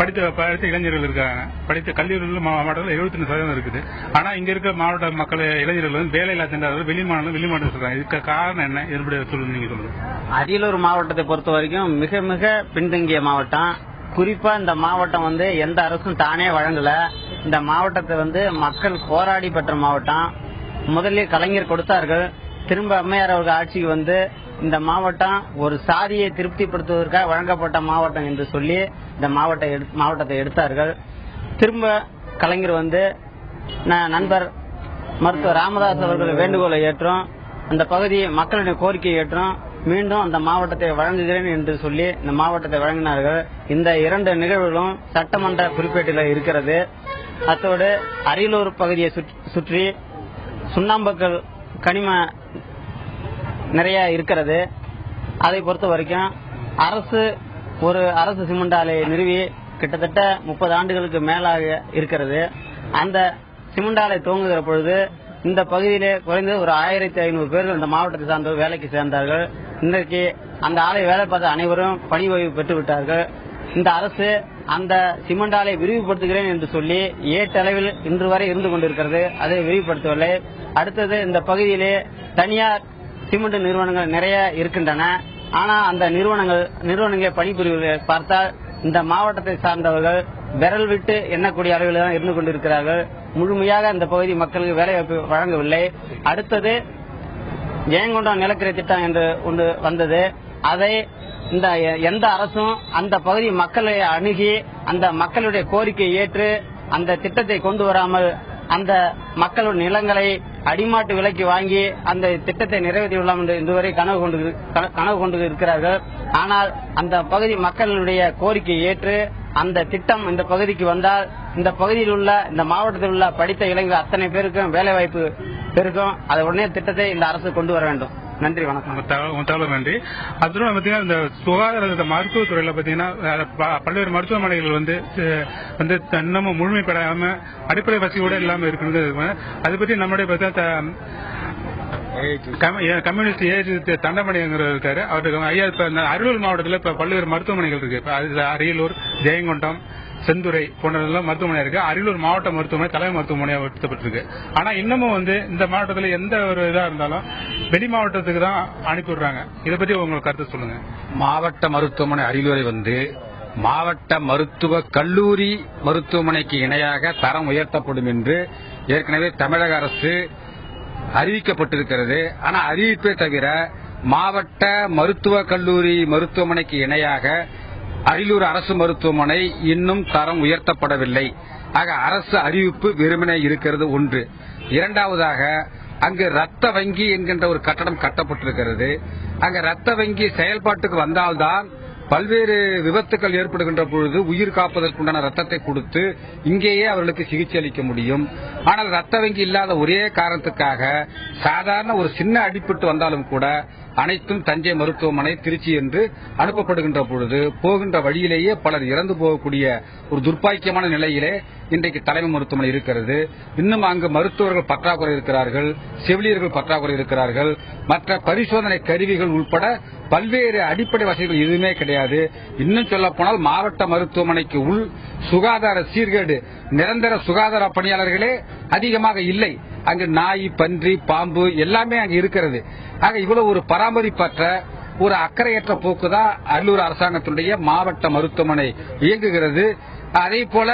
[SPEAKER 3] படித்த இளைஞர்கள் இருக்காங்க. படித்த கல்லூரிகள் மாவட்டத்தில் 72% இருக்குது. ஆனா இங்க இருக்க மாவட்ட மக்கள் இளைஞர்கள் வேலையில்லா திண்டாளர்கள் வெளிமாநிலம் இருக்காங்க. இதுக்கு காரணம் என்ன? எப்படி சொல்லுங்க, நீங்க சொல்லுங்க.
[SPEAKER 9] அரியலூர் மாவட்டத்தை பொறுத்த வரைக்கும் மிக மிக பின்தங்கிய மாவட்டம். குறிப்பா இந்த மாவட்டம் எந்த அரசும் தானே வழங்கல. இந்த மாவட்டத்தை மக்கள் போராடி பெற்ற மாவட்டம். முதலில் கலைஞர் கொடுத்தார்கள். திரும்ப அம்மையார் அவர்கள் ஆட்சிக்கு இந்த மாவட்டம் ஒரு சாதியை திருப்திப்படுத்துவதற்காக வழங்கப்பட்ட மாவட்டம் என்று சொல்லி இந்த மாவட்டத்தை எடுத்தார்கள். திரும்ப கலைஞர் நண்பர் மருத்துவர் ராமதாஸ் அவர்கள் வேண்டுகோளை ஏற்றும், அந்த பகுதி மக்களுடைய கோரிக்கையை ஏற்றும் மீண்டும் அந்த மாவட்டத்தை வழங்குகிறேன் என்று சொல்லி இந்த மாவட்டத்தை வழங்கினார்கள். இந்த 2 நிகழ்வுகளும் சட்டமன்ற குறிப்பேட்டில் இருக்கிறது. அத்தோடு அரியலூர் பகுதியை சுற்றி சுண்ணாம்புக்கல் கனிம நிறைய இருக்கிறது. அதை பொறுத்த வரைக்கும் அரசு சிமெண்ட் ஆலையை நிறுவி கிட்டத்தட்ட 30 ஆண்டுகளுக்கு மேலாக இருக்கிறது. அந்த சிமெண்ட் ஆலை துவங்குகிற பொழுது இந்த பகுதியிலே குறைந்தது ஒரு 1500 பேர்கள் இந்த மாவட்டத்தை சார்ந்தவர் வேலைக்கு சேர்ந்தார்கள். இன்றைக்கு அந்த ஆலை வேலை பார்த்த அனைவரும் பணி ஓய்வு பெற்று விட்டார்கள். இந்த அரசு அந்த சிமெண்ட் ஆலை விரிவுபடுத்துகிறேன் என்று சொல்லி ஏட்டளவில் இன்று வரை இருந்து கொண்டிருக்கிறது. அதை விரிவுபடுத்தவில்லை. அடுத்தது இந்த பகுதியிலே தனியார் சிமெண்ட் நிறுவனங்கள் நிறைய இருக்கின்றன. ஆனா அந்த நிறுவனங்களை பணிபுரிவதை பார்த்தால் இந்த மாவட்டத்தை சார்ந்தவர்கள் விரல் விட்டு எண்ணக்கூடிய அளவில் தான் இருந்து கொண்டிருக்கிறார்கள். முழுமையாக இந்த பகுதி மக்களுக்கு வேலைவாய்ப்பு வழங்கவில்லை. அடுத்தது ஜெயங்கொண்டம் நிலக்கரி திட்டம் என்று ஒன்று வந்தது. அதை எந்த அரசும் அந்த பகுதி மக்களை அணுகி அந்த மக்களுடைய கோரிக்கையை ஏற்று அந்த திட்டத்தை கொண்டு வராமல் அந்த மக்களுடைய நிலங்களை அடிமாட்டு விலைக்கு வாங்கி அந்த திட்டத்தை நிறைவேற்றியுள்ளோம் என்று இதுவரை கனவு கொண்டு இருக்கிறார்கள். ஆனால் அந்த பகுதி மக்களுடைய கோரிக்கையை ஏற்று அந்த திட்டம் இந்த பகுதிக்கு வந்தால் இந்த பகுதியில் உள்ள இந்த மாவட்டத்தில் உள்ள படித்த இளைஞர்கள் அத்தனை பேருக்கும் வேலை வாய்ப்பு பெருக்கும். அதை உடனே திட்டத்தை இந்த அரசு கொண்டு வர வேண்டும். நன்றி, வணக்கம்.
[SPEAKER 3] நன்றி. அதுவும் பாத்தீங்கன்னா இந்த சுகாதார மருத்துவத்துறையில பாத்தீங்கன்னா பல்வேறு மருத்துவமனைகள் இன்னமும் முழுமைப்படாம அடிப்படை வசதியோட இல்லாம இருக்குது. அதை பற்றி நம்முடைய கம்யூனிஸ்ட் ஏஜ் தண்டமணிங்கிற இருக்காரு. அவருக்கு ஐயா அரியலூர் மாவட்டத்தில் இப்ப பல்வேறு மருத்துவமனைகள் இருக்கு. அரியலூர், ஜெயங்கொண்டம், செந்துறை போன்ற மருத்துவமனை இருக்கு. அரியலூர் மாவட்ட மருத்துவமனை தலைமை மருத்துவமனையாக உயர்த்தப்பட்டிருக்கு. ஆனா இன்னமும் இந்த மாவட்டத்தில் எந்த ஒரு இதா இருந்தாலும் வெளி மாவட்டத்துக்கு தான் அனுப்பிவிடுறாங்க. இதை பத்தி உங்களுக்கு கருத்து சொல்லுங்க.
[SPEAKER 10] மாவட்ட மருத்துவமனை அரியலூரை மாவட்ட மருத்துவ கல்லூரி மருத்துவமனைக்கு இணையாக தரம் உயர்த்தப்படும் என்று ஏற்கனவே தமிழக அரசு அறிவிக்கப்பட்டிருக்கிறது. ஆனா அறிவிப்பே தவிர மாவட்ட மருத்துவ கல்லூரி மருத்துவமனைக்கு இணையாக அரியலூர் அரசு மருத்துவமனை இன்னும் தரம் உயர்த்தப்படவில்லை. ஆக அரசு அறிவிப்பு வெறுமனே இருக்கிறது ஒன்று. இரண்டாவதாக அங்கு ரத்த வங்கி என்கின்ற ஒரு கட்டடம் கட்டப்பட்டிருக்கிறது. அங்க ரத்த வங்கி செயல்பாட்டுக்கு வந்தால்தான் பல்வேறு விபத்துக்கள் ஏற்படுகின்ற பொழுது உயிர் காப்பதற்குண்டான ரத்தத்தை கொடுத்து இங்கேயே அவர்களுக்கு சிகிச்சை அளிக்க முடியும். ஆனால் ரத்த வங்கி இல்லாத ஒரே காரணத்துக்காக சாதாரண ஒரு சின்ன அடிபட்டு வந்தாலும் கூட அனைத்தும் தஞ்சை மருத்துவமனை, திருச்சி என்று அனுப்பப்படுகின்ற பொழுது போகின்ற வழியிலேயே பலர் இறந்து போகக்கூடிய ஒரு துர்ப்பாக்கியமான நிலையிலே இன்றைக்கு தலைமை மருத்துவமனை இருக்கிறது. இன்னும் அங்கு மருத்துவர்கள் பற்றாக்குறை இருக்கிறார்கள், செவிலியர்கள் பற்றாக்குறை இருக்கிறார்கள், மற்ற பரிசோதனை கருவிகள் உட்பட பல்வேறு அடிப்படை வசதிகள் எதுவுமே கிடையாது. இன்னும் சொல்ல போனால் மாவட்ட மருத்துவமனைக்கு உள் சுகாதார சீர்கேடு, நிரந்தர சுகாதார பணியாளர்களே அதிகமாக இல்லை. அங்கு நாய், பன்றி, பாம்பு எல்லாமே அங்கு இருக்கிறது. ஆக இவ்வளவு ஒரு பராமரிப்பற்ற, ஒரு அக்கறையற்ற போக்குதான் அரியலூர் அரசாங்கத்தினுடைய மாவட்ட மருத்துவமனை இயங்குகிறது. அதே போல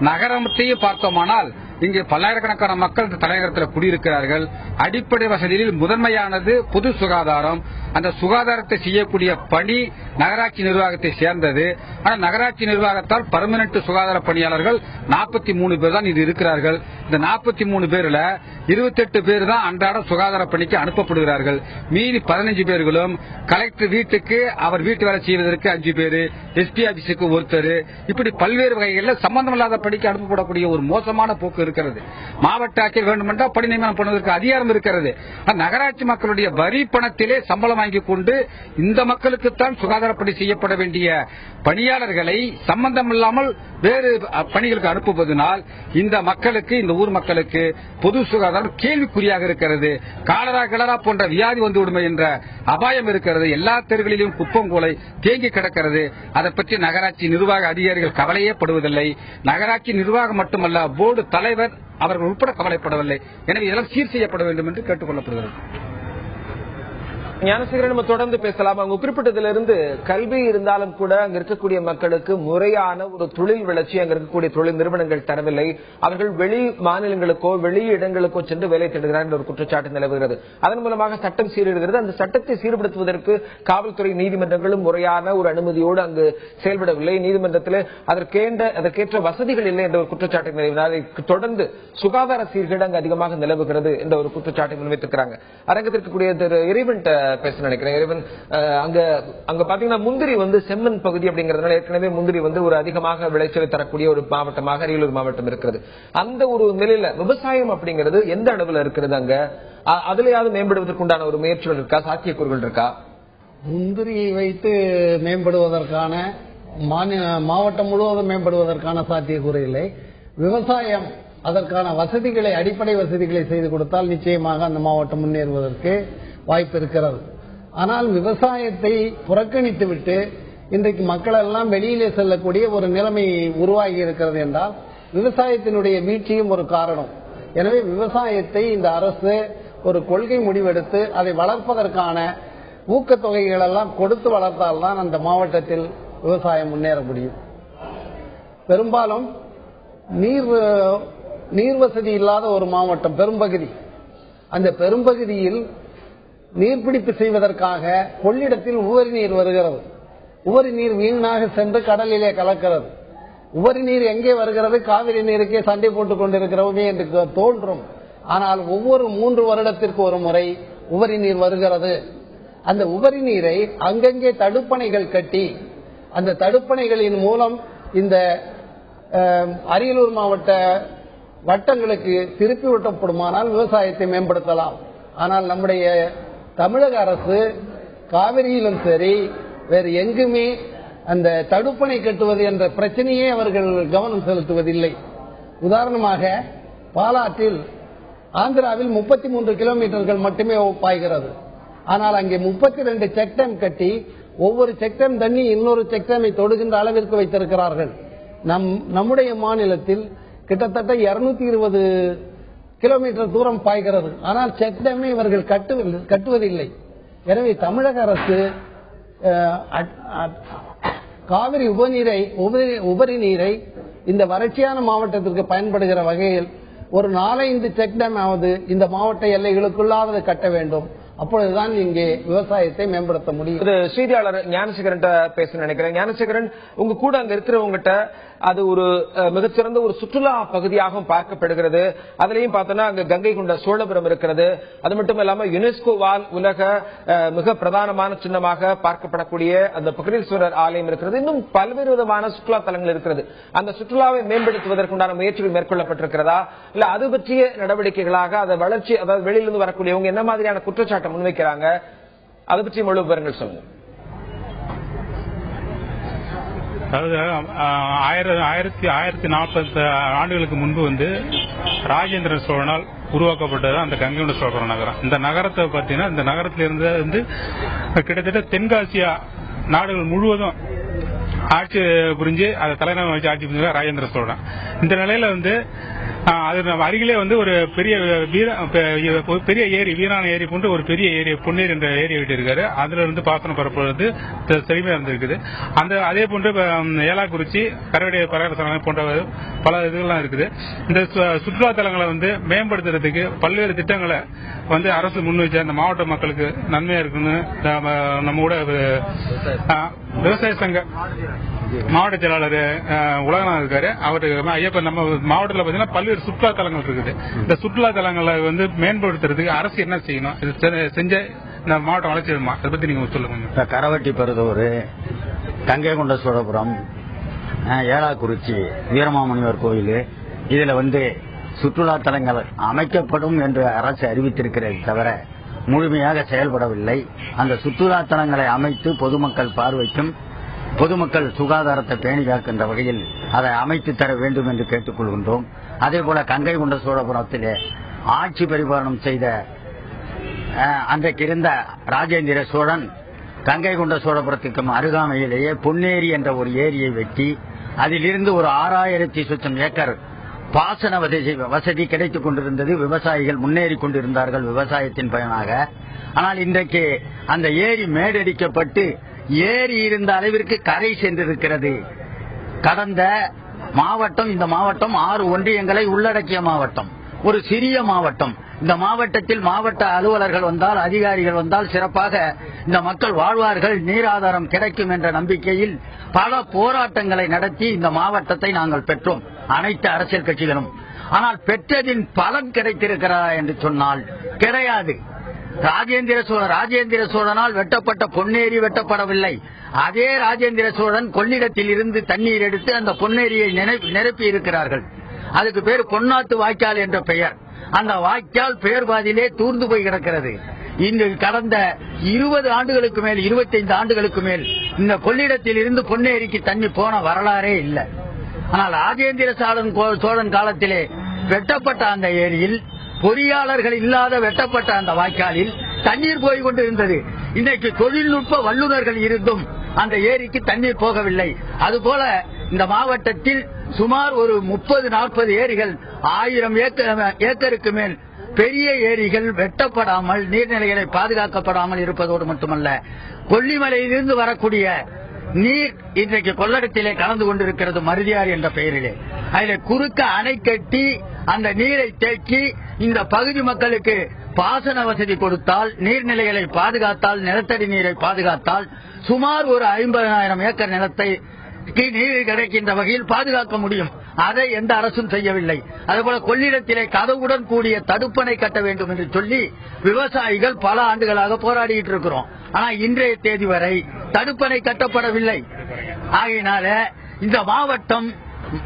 [SPEAKER 10] நகரத்தையும் பார்த்தோமானால் இங்கே பல்லாயிரக்கணக்கான மக்கள் இந்த தலைநகரத்தில் குடியிருக்கிறார்கள். அடிப்படை வசதியில் முதன்மையானது பொது சுகாதாரம். அந்த சுகாதாரத்தை செய்யக்கூடிய பணி நகராட்சி நிர்வாகத்தை சேர்ந்தது. ஆனால் நகராட்சி நிர்வாகத்தால் பர்மனன்ட் சுகாதார பணியாளர்கள் 43 பேர் தான் இது இருக்கிறார்கள். இந்த 43 பேர்ல 28 பேர் தான் அன்றாட சுகாதார பணிக்கு அனுப்பப்படுகிறார்கள். மீதி 15 பேர்களும் கலெக்டர் வீட்டுக்கு அவர் வீட்டு வேலை செய்வதற்கு 5 பேர், எஸ்பி ஆபீஸுக்கு ஒருத்தர், இப்படி பல்வேறு வகைகளில் சம்பந்தமில்லாத பணிக்கு அனுப்பப்படக்கூடிய ஒரு மோசமான போக்கு இருக்கிறது. மாவட்ட ஆட்சியர் வேண்டுமென்றால் பணி நியமனம் பண்ணுவதற்கு அதிகாரம் இருக்கிறது. நகராட்சி மக்களுடைய வரி பணத்திலே சம்பளம் வாங்கிக் கொண்டு இந்த மக்களுக்குத்தான் சுகாதார பணி செய்யப்பட வேண்டிய பணியாளர்களை சம்பந்தம் இல்லாமல் வேறு பணிகளுக்கு அனுப்புவதனால் இந்த மக்களுக்கு, இந்த ஊர் மக்களுக்கு பொது சுகாதாரம் கேள்விக்குறியாக இருக்கிறது. காலரா கிளரா போன்ற வியாதி வந்துவிடுமே என்ற அபாயம் இருக்கிறது. எல்லா தெருகளிலும் குப்பங்கூலை தேங்கி கிடக்கிறது. அதை பற்றி நகராட்சி நிர்வாக அதிகாரிகள் கவலையே படுவதில்லை. நகராட்சி நிர்வாகம் மட்டுமல்ல, போர்டு தலைவர் அவர்கள் உட்பட கவலைப்படவில்லை. எனவே இதெல்லாம் சீர் செய்யப்பட வேண்டும் என்று கேட்டுக் கொள்ளப்படுகிறது.
[SPEAKER 1] ஞானசேகரன், நம்ம தொடர்ந்து பேசலாம். அவங்க குறிப்பிட்டதிலிருந்து கல்வி இருந்தாலும் கூட அங்க இருக்கக்கூடிய மக்களுக்கு முறையான ஒரு தொழில் வளர்ச்சி அங்க இருக்கக்கூடிய தொழில் நிறுவனங்கள் தரவில்லை. அவர்கள் வெளி மாநிலங்களுக்கோ வெளி இடங்களுக்கோ சென்று வேலை தேடுகிறார் ஒரு குற்றச்சாட்டு நிலவுகிறது. அதன் மூலமாக சட்டம் சீரிடுகிறது. அந்த சட்டத்தை சீர்படுத்துவதற்கு காவல்துறை, நீதிமன்றங்களும் முறையான ஒரு அனுமதியோடு அங்கு செயல்படவில்லை. நீதிமன்றத்தில் அதற்கேற்ற வசதிகள் இல்லை என்ற ஒரு குற்றச்சாட்டை நிலவினார். தொடர்ந்து சுகாதார சீர்கேடு அங்கு அதிகமாக நிலவுகிறது என்ற ஒரு குற்றச்சாட்டை முன்வைத்திருக்கிறாங்க. அரங்கத்திற்கு கூடிய திரு இறைவன் பேச நினைக்கிறேன். இறைவன், அங்க பாத்தீங்கன்னா முந்திரி செம்மண் பகுதி அப்படிங்கறதுனால ஏற்கனவே முந்திரி ஒரு அதிகமாக விளைச்சலை தரக்கூடிய ஒரு மாவட்டமாக அரியலூர் மாவட்டம் இருக்கிறது. அந்த ஒரு நிலையில விவசாயம் அப்படிங்கிறது எந்த அளவுல இருக்கிறது? அங்க அதுலயாவது மேம்படுவதற்குண்டான ஒரு முயற்சிகள் இருக்கா, சாத்தியக்கூறுகள் இருக்கா?
[SPEAKER 4] முந்திரியை வைத்து மேம்படுவதற்கான மாவட்டம் முழுவதும் மேம்படுவதற்கான சாத்தியக்கூறு இல்லை. விவசாயம் அதற்கான வசதிகளை, அடிப்படை வசதிகளை செய்து கொடுத்தால் நிச்சயமாக அந்த மாவட்டம் முன்னேறுவதற்கு வாய்ப்பு இருக்கிறது. ஆனால் விவசாயத்தை புறக்கணித்துவிட்டு இன்றைக்கு மக்கள் எல்லாம் வெளியிலே செல்லக்கூடிய ஒரு நிலைமை உருவாகி இருக்கிறது என்றால் விவசாயத்தினுடைய வீழ்ச்சியும் ஒரு காரணம். எனவே விவசாயத்தை இந்த அரசு ஒரு கொள்கை முடிவெடுத்து அதை வளர்ப்பதற்கான ஊக்கத்தொகைகள் எல்லாம் கொடுத்து வளர்த்தால்தான் அந்த மாவட்டத்தில் விவசாயம் முன்னேற முடியும். பெரும்பாலும் நீர் வசதி இல்லாத ஒரு மாவட்டம் பெரும்பகுதி. அந்த பெரும்பகுதியில் நீர்பிடிப்பு செய்வதற்காக கொள்ளிடத்தில் உபரி நீர் வருகிறது. உபரி நீர் வீணாக சென்று கடலிலே கலக்கிறது. உபரி நீர் எங்கே வருகிறது? காவிரி நீருக்கே சண்டை போட்டுக் கொண்டிருக்கிறோமே என்று தோன்றும். ஆனால் ஒவ்வொரு 3 வருடத்திற்கு ஒரு முறை உபரி நீர் வருகிறது. அந்த உபரி நீரை அங்கங்கே தடுப்பணைகள் கட்டி அந்த தடுப்பணைகளின் மூலம் இந்த அரியலூர் மாவட்ட வட்டங்களுக்கு திருப்பி விட்டப்படுமானால் விவசாயத்தை மேம்படுத்தலாம். ஆனால் நம்முடைய தமிழக அரசு காவிரியிலும் சரி வேறு எங்குமே அந்த தடுப்பணை கட்டுவது என்ற பிரச்சனையே அவர்கள் கவனம் செலுத்துவதில்லை. உதாரணமாக பாலாற்றில் ஆந்திராவில் 33 கிலோமீட்டர்கள் மட்டுமே பாய்கிறது. ஆனால் அங்கே 32 செக் டேம் கட்டி ஒவ்வொரு செக் டேம் தண்ணி இன்னொரு செக் டேமை தொடுகின்ற அளவிற்கு வைத்திருக்கிறார்கள். நம்முடைய மாநிலத்தில் கிட்டத்தட்ட 220 கிலோமீட்டர் தூரம் பாய்கிறது. ஆனால் செக் டேமை இவர்கள் கட்டுவதில்லை. எனவே தமிழக அரசு காவிரி உபரி நீரை இந்த வறட்சியான மாவட்டத்திற்கு பயன்படுகிற வகையில் ஒரு 4-5 செக் டேம் ஆவது இந்த மாவட்ட எல்லைகளுக்குள்ளாவது கட்ட வேண்டும். அப்பொழுதுதான் இங்கே விவசாயத்தை மேம்படுத்த முடியும்.
[SPEAKER 1] செய்தியாளர் ஞானசேகரன் பேச நினைக்கிறேன். ஞானசேகரன், உங்க கூட அங்க இருக்கிறவங்கிட்ட அது ஒரு மிகச்சிறந்த ஒரு சுற்றுலா பகுதியாகவும் பார்க்கப்படுகிறது. அதுலயும் பார்த்தோம்னா அங்க கங்கை கொண்ட சோழபுரம் இருக்கிறது. அது மட்டும் இல்லாம யுனெஸ்கோவால் உலக மிக பிரதானமான சின்னமாக பார்க்கப்படக்கூடிய அந்த பகடீஸ்வரர் ஆலயம் இருக்கிறது. இன்னும் பல்வேறு விதமான சுற்றுலா தலங்கள் இருக்கிறது. அந்த சுற்றுலாவை மேம்படுத்துவதற்குண்டான முயற்சிகள் மேற்கொள்ளப்பட்டிருக்கிறதா, இல்ல அது பற்றிய நடவடிக்கைகளாக அதை வளர்ச்சி, அதாவது வெளியிலிருந்து வரக்கூடியவங்க என்ன மாதிரியான குற்றச்சாட்டை முன்வைக்கிறாங்க? அதை பற்றி முழு விவரங்கள் சொல்லுங்க.
[SPEAKER 3] அதாவது 1040 ஆண்டுகளுக்கு முன்பு ராஜேந்திர சோழனால் உருவாக்கப்பட்டது அந்த கங்கை கொண்ட சோழபுரம் நகரம். இந்த நகரத்தை பார்த்தீங்கன்னா இந்த நகரத்திலிருந்து கிட்டத்தட்ட தென்காசியா நாடுகள் முழுவதும் ஆட்சி புரிஞ்சு அதை தலைநகரம் வச்சு ஆட்சி புரிஞ்ச ராஜேந்திர சோழன். இந்த நிலையில அது அருகிலே ஒரு பெரிய ஏரி, வீரான ஏரி போன்ற ஒரு பெரிய ஏரி, பொன்னேரி என்ற ஏரி விட்டு இருக்காரு. அதுல இருந்து பாசனம் பரப்புறது செழிமையா இருந்திருக்குது. அதே போன்று ஏலாக்குறிச்சி, கரவடை பரகரசனம் போன்ற பல இதுகள்லாம் இருக்குது. இந்த சுற்றுலா தலங்களை மேம்படுத்துறதுக்கு பல்வேறு திட்டங்களை அரசு முன் வச்சு அந்த மாவட்ட மக்களுக்கு நன்மையா இருக்குன்னு நம்ம கூட விவசாய சங்க மாவட்ட செயலாளர் உலகநாதன் இருக்காரு. அவருக்கு ஐயப்பன் நம்ம மாவட்டத்தில் பாத்தீங்கன்னா பல்வேறு சுற்றுலா தலங்கள் இருக்குது. இந்த சுற்றுலா தலங்களை மேம்படுத்துறதுக்கு அரசு என்ன செய்யணும், இது செஞ்ச இந்த மாவட்டம் வளர்ச்சி வருமா, அதை பத்தி நீங்க சொல்லுங்க.
[SPEAKER 11] கரவட்டி பெருதூர், கங்கை கொண்ட சோழபுரம், ஏலாக்குறிச்சி, வீரமாமுனிவர் கோயில், இதுல சுற்றுலா தலங்கள் அமைக்கப்படும் என்று அரசு அறிவித்திருக்கிறது தவிர முழுமையாக செயல்படவில்லை. அந்த சுற்றுலா தலங்களை அமைத்து பொதுமக்கள் பார்வைக்கும் பொதுமக்கள் சுகாதாரத்தை பேணி காக்கின்ற வகையில் அதை அமைத்து தர வேண்டும் என்று கேட்டுக்கொள்கின்றோம். அதேபோல கங்கை கொண்ட சோழபுரத்திலே ஆட்சி பரிபாலனம் செய்த அன்றைக்கு இருந்த ராஜேந்திர சோழன் கங்கை கொண்ட சோழபுரத்துக்கும் அருகாமையிலேயே பொன்னேரி என்ற ஒரு ஏரியை வெட்டி அதிலிருந்து ஒரு 6000 சொச்சம் ஏக்கர் பாசன வசதி கிடைத்துக் கொண்டிருந்தது. விவசாயிகள் முன்னேறி கொண்டிருந்தார்கள் விவசாயத்தின் பயனாக. ஆனால் இன்றைக்கு அந்த ஏரி மேடடிக்கப்பட்டு ஏரி இருந்த அளவிற்கு கரை சென்றிருக்கிறது. கடந்த மாவட்டம், இந்த மாவட்டம் 6 ஒன்றியங்களை உள்ளடக்கிய மாவட்டம், ஒரு சிறிய மாவட்டம். இந்த மாவட்டத்தில் மாவட்ட அலுவலர்கள் வந்தால், அதிகாரிகள் வந்தால் சிறப்பாக இந்த மக்கள் வாழ்வார்கள், நீர் ஆதாரம் கிடைக்கும் என்ற நம்பிக்கையில் பல போராட்டங்களை நடத்தி இந்த மாவட்டத்தை நாங்கள் பெற்றோம், அனைத்து அரசியல் கட்சிகளும். ஆனால் பெற்றதின் பலன் கிடைத்திருக்கிறதா என்று சொன்னால் கிடையாது. ராஜேந்திர சோழனால் வெட்டப்பட்ட பொன்னேரி வெட்டப்படவில்லை. அதே ராஜேந்திர சோழன் கொள்ளிடத்தில் இருந்து தண்ணீர் எடுத்து அந்த பொன்னேரியை நிரப்பி இருக்கிறார்கள். அதுக்கு பேர் பொன்னாத்து வாய்க்கால் என்ற பெயர். அந்த வாய்க்கால் பேர்பாதியிலே தூர்ந்து போய் கிடக்கிறது. இன்று கடந்த 20 ஆண்டுகளுக்கு மேல், 25 ஆண்டுகளுக்கு மேல் இந்த கொள்ளிடத்தில் இருந்து பொன்னேரிக்கு தண்ணி போன வரலாறே இல்லை. ஆனால் ராஜேந்திர சோழன் காலத்திலே வெட்டப்பட்ட அந்த ஏரியில், பொறியாளர்கள் இல்லாத வெட்டப்பட்ட அந்த வாய்க்காலில் தண்ணீர் போய் கொண்டிருந்தது. இன்றைக்கு தொழில்நுட்ப வல்லுநர்கள் இருந்தும் அந்த ஏரிக்கு தண்ணீர் போகவில்லை. அதுபோல இந்த மாவட்டத்தில் சுமார் ஒரு 30-40 ஏரிகள், 1000 ஏக்கருக்கு மேல் பெரிய ஏரிகள் வெட்டப்படாமல், நீர்நிலைகளை பாதுகாக்கப்படாமல் இருப்பதோடு மட்டுமல்ல, கொல்லிமலையிலிருந்து வரக்கூடிய நீர் இன்றைக்கு கொள்ளடத்திலே கலந்து கொண்டிருக்கிறது மருதியார் என்ற பெயரிலே. அதில் குறுக்க அணை கட்டி அந்த நீரை தேக்கி இந்த பகுதி மக்களுக்கு பாசன வசதி கொடுத்தால், நீர்நிலைகளை பாதுகாத்தால், நிலத்தடி நீரை பாதுகாத்தால் சுமார் ஒரு 50,000 ஏக்கர் நிலத்தை நீர் கிடைக்கின்ற வகையில் பாதுகாக்க முடியும். அதை எந்த அரசும் செய்யவில்லை. அதேபோல கொள்ளிடத்திலே கதவுடன் கூடிய தடுப்பணை கட்ட வேண்டும் என்று சொல்லி விவசாயிகள் பல ஆண்டுகளாக போராடிட்டு இருக்கிறோம். ஆனா இன்றைய தேதி வரை தடுப்பணை கட்டப்படவில்லை. ஆகையினால இந்த மாவட்டம்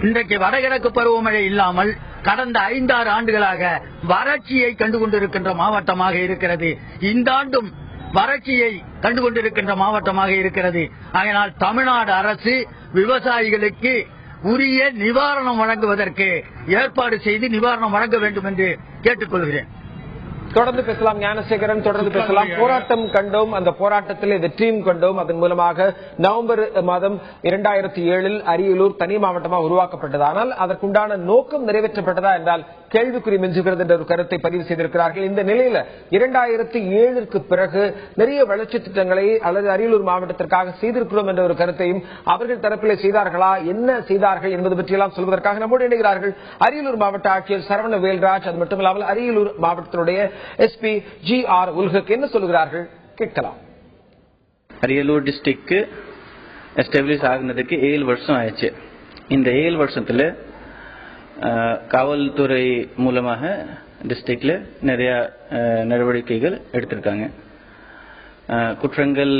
[SPEAKER 11] இன்றைக்கு வடகிழக்கு பருவமழை இல்லாமல் கடந்த 5-6 ஆண்டுகளாக வறட்சியை கண்டுகொண்டிருக்கின்ற மாவட்டமாக இருக்கிறது. இந்த ஆண்டும் வறட்சியை கண்டுகொண்டிருக்கின்ற மாவட்டமாக இருக்கிறது. அதனால் தமிழ்நாடு அரசு விவசாயிகளுக்கு உரிய நிவாரணம் வழங்குவதற்கு ஏற்பாடு செய்து நிவாரணம் வழங்க வேண்டும் என்று கேட்டுக்கொள்கிறேன்.
[SPEAKER 1] தொடர்ந்து பேசலாம் ஞானசேகரன், தொடர்ந்து பேசலாம். போராட்டம் கண்டோம், அந்த போராட்டத்தில் வெற்றியும் கண்டோம். அதன் மூலமாக நவம்பர் மாதம் 2007 அரியலூர் தனி மாவட்டமாக உருவாக்கப்பட்டது. ஆனால் அதற்குண்டான நோக்கம் நிறைவேற்றப்பட்டதா என்றால் கேள்விக்குறி மிஞ்சுகிறது என்ற ஒரு கருத்தை பதிவு செய்திருக்கிறார்கள். இந்த நிலையில 2007ற்கு பிறகு நிறைய வளர்ச்சி திட்டங்களை அல்லது அரியலூர் மாவட்டத்திற்காக செய்திருக்கிறோம் என்ற ஒரு கருத்தையும் அவர்கள் தரப்பிலே செய்தார்களா, என்ன செய்தார்கள் என்பது பற்றியெல்லாம் சொல்வதற்காக நம்மோடு இணைகிறார்கள் அரியலூர் மாவட்ட ஆட்சியர் சரவண வேல்ராஜ். அது மட்டுமில்லாமல் அரியலூர் மாவட்டத்தினுடைய SP GR உல்ஹக் என்ன சொல்கிறார்கள் கேட்கலாம்.
[SPEAKER 12] அரியலூர் டிஸ்ட்ரிக்ட் எஸ்டாப்ளிஷ் ஆகுனதுக்கு 7 வருஷம் ஆயிடுச்சு. இந்த 7 வருஷத்துல காவல்துறை மூலமாக டிஸ்ட்ரிக்ட்ல நிறைய நடவடிக்கைகள் எடுத்திருக்காங்க. குற்றங்கள்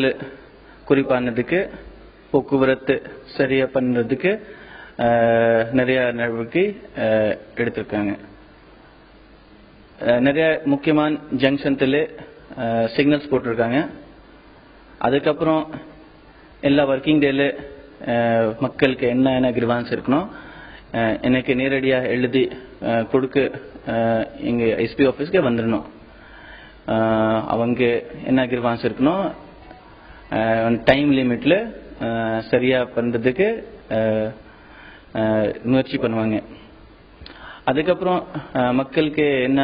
[SPEAKER 12] குறிப்பானதுக்கு, போக்குவரத்து சரியா பண்றதுக்கு நிறைய நடவடிக்கை எடுத்திருக்காங்க. நிறைய முக்கியமான ஜங்ஷன்ல சிக்னல்ஸ் போட்டிருக்காங்க. அதுக்கப்புறம் எல்லா ஒர்க்கிங் டேல மக்களுக்கு என்ன கிரிவான்ஸ் இருக்கணும் எனக்கு நேரடியாக எழுதி கொடுக்க எங்க எஸ்பி ஆஃபீஸ்க்கு வந்துடணும். அவங்க என்ன கிரிவான்ஸ் இருக்கணும் டைம் லிமிட்ல சரியா பண்றதுக்கு முயற்சி பண்ணுவாங்க. அதுக்கப்புறம் மக்களுக்கு என்ன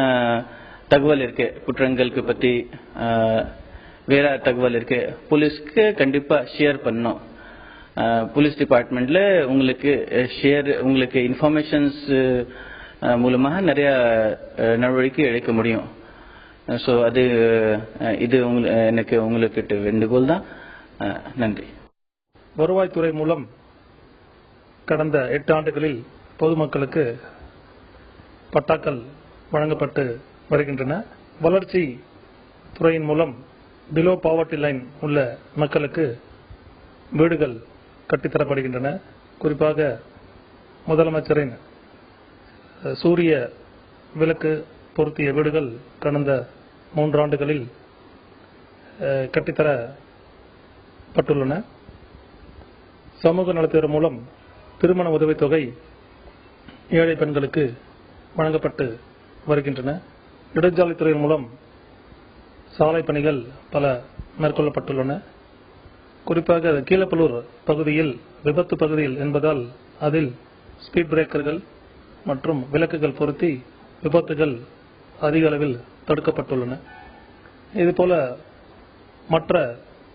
[SPEAKER 12] தகவல் இருக்கு குற்றங்களுக்கு பத்தி வேற தகவல் இருக்கு போலீஸ்க்கு கண்டிப்பா ஷேர் பண்ணணும். போலீஸ் டிபார்ட்மெண்ட்ல உங்களுக்கு இன்ஃபர்மேஷன்ஸ் மூலமாக நிறைய நடவடிக்கை எடுக்க முடியும். ஸோ இது எனக்கு உங்களுக்கு வேண்டுகோள் தான். நன்றி.
[SPEAKER 13] வருவாய்த்துறை மூலம் கடந்த 8 ஆண்டுகளில் பொதுமக்களுக்கு பட்டாக்கள் வழங்கப்பட்டு வருகின்றன. வளர்ச்சி துறையின் மூலம் பிலோ பாவர்ட்டி லைன் உள்ள மக்களுக்கு வீடுகள் கட்டித்தரப்படுகின்றன. குறிப்பாக முதலமைச்சரின் சூரிய விளக்கு பொருத்திய வீடுகள் கடந்த 3 ஆண்டுகளில் கட்டித்தரப்பட்டுள்ளன. சமூக நலத்துறை மூலம் திருமண உதவித்தொகை ஏழை பெண்களுக்கு வழங்கப்பட்டு வருகின்றன. நெடுஞ்சாலைத்துறையின் மூலம் சாலை பணிகள் பல மேற்கொள்ளப்பட்டுள்ளன. குறிப்பாக கீழப்பலூர் பகுதியில் விபத்து பகுதியில் என்பதால் அதில் ஸ்பீட் பிரேக்கர்கள் மற்றும் விளக்குகள் பொருத்தி விபத்துகள் அதிக அளவில் தடுக்கப்பட்டுள்ளன. இதுபோல மற்ற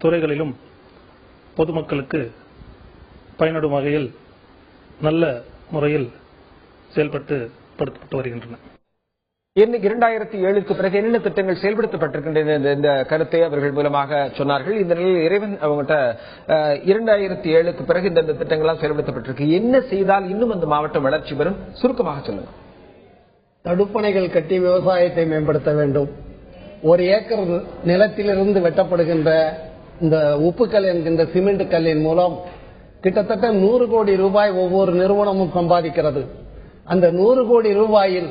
[SPEAKER 13] துறைகளிலும் பொதுமக்களுக்கு பயனடும் வகையில் நல்ல முறையில் செயல்பட்டு வருகின்றன.
[SPEAKER 1] 2007க்கு பிறகு என்னென்ன திட்டங்கள் செயல்படுத்தப்பட்டிருக்கின்றன இந்த கருத்தை அவர்கள் மூலமாக சொன்னார்கள். இந்த நிலையில் இறைவன் அவங்ககிட்ட 2007க்கு பிறகு இந்த திட்டங்கள்லாம் செயல்படுத்தப்பட்டிருக்கு. என்ன செய்தால் இன்னும் அந்த மாவட்டம் வளர்ச்சி பெறும்? சுருக்கமாக சொல்லுங்க.
[SPEAKER 4] தடுப்பணைகள் கட்டி விவசாயத்தை மேம்படுத்த வேண்டும். 1 ஏக்கர் நிலத்திலிருந்து வெட்டப்படுகின்ற இந்த உப்புக்கல் என்கின்ற சிமெண்ட் கல்லின் மூலம் கிட்டத்தட்ட 100 கோடி ரூபாய் ஒவ்வொரு நிறுவனமும் சம்பாதிக்கிறது. அந்த 100 கோடி ரூபாயில்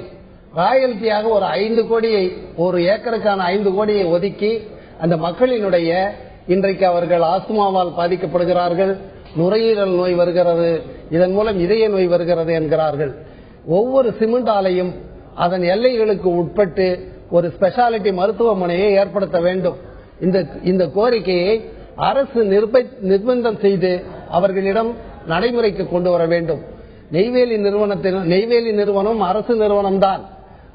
[SPEAKER 4] ராயல்டியாக ஒரு 5 கோடியை 1 ஏக்கருக்கான 5 கோடியை ஒதுக்கி அந்த மக்களினுடைய இன்றைக்கு அவர்கள் ஆஸ்துமாவால் பாதிக்கப்படுகிறார்கள், நுரையீரல் நோய் வருகிறது, இதன் மூலம் இதய நோய் வருகிறது என்கிறார்கள். ஒவ்வொரு சிமெண்ட் ஆலையும் அதன் எல்லைகளுக்கு உட்பட்டு ஒரு ஸ்பெஷாலிட்டி மருத்துவமனையை ஏற்படுத்த வேண்டும். இந்த கோரிக்கையை அரசு நிர்பந்தம் செய்து அவர்களிடம் நடைமுறைக்கு கொண்டு வர வேண்டும். நெய்வேலி நிறுவனம் அரசு நிறுவனம் தான்.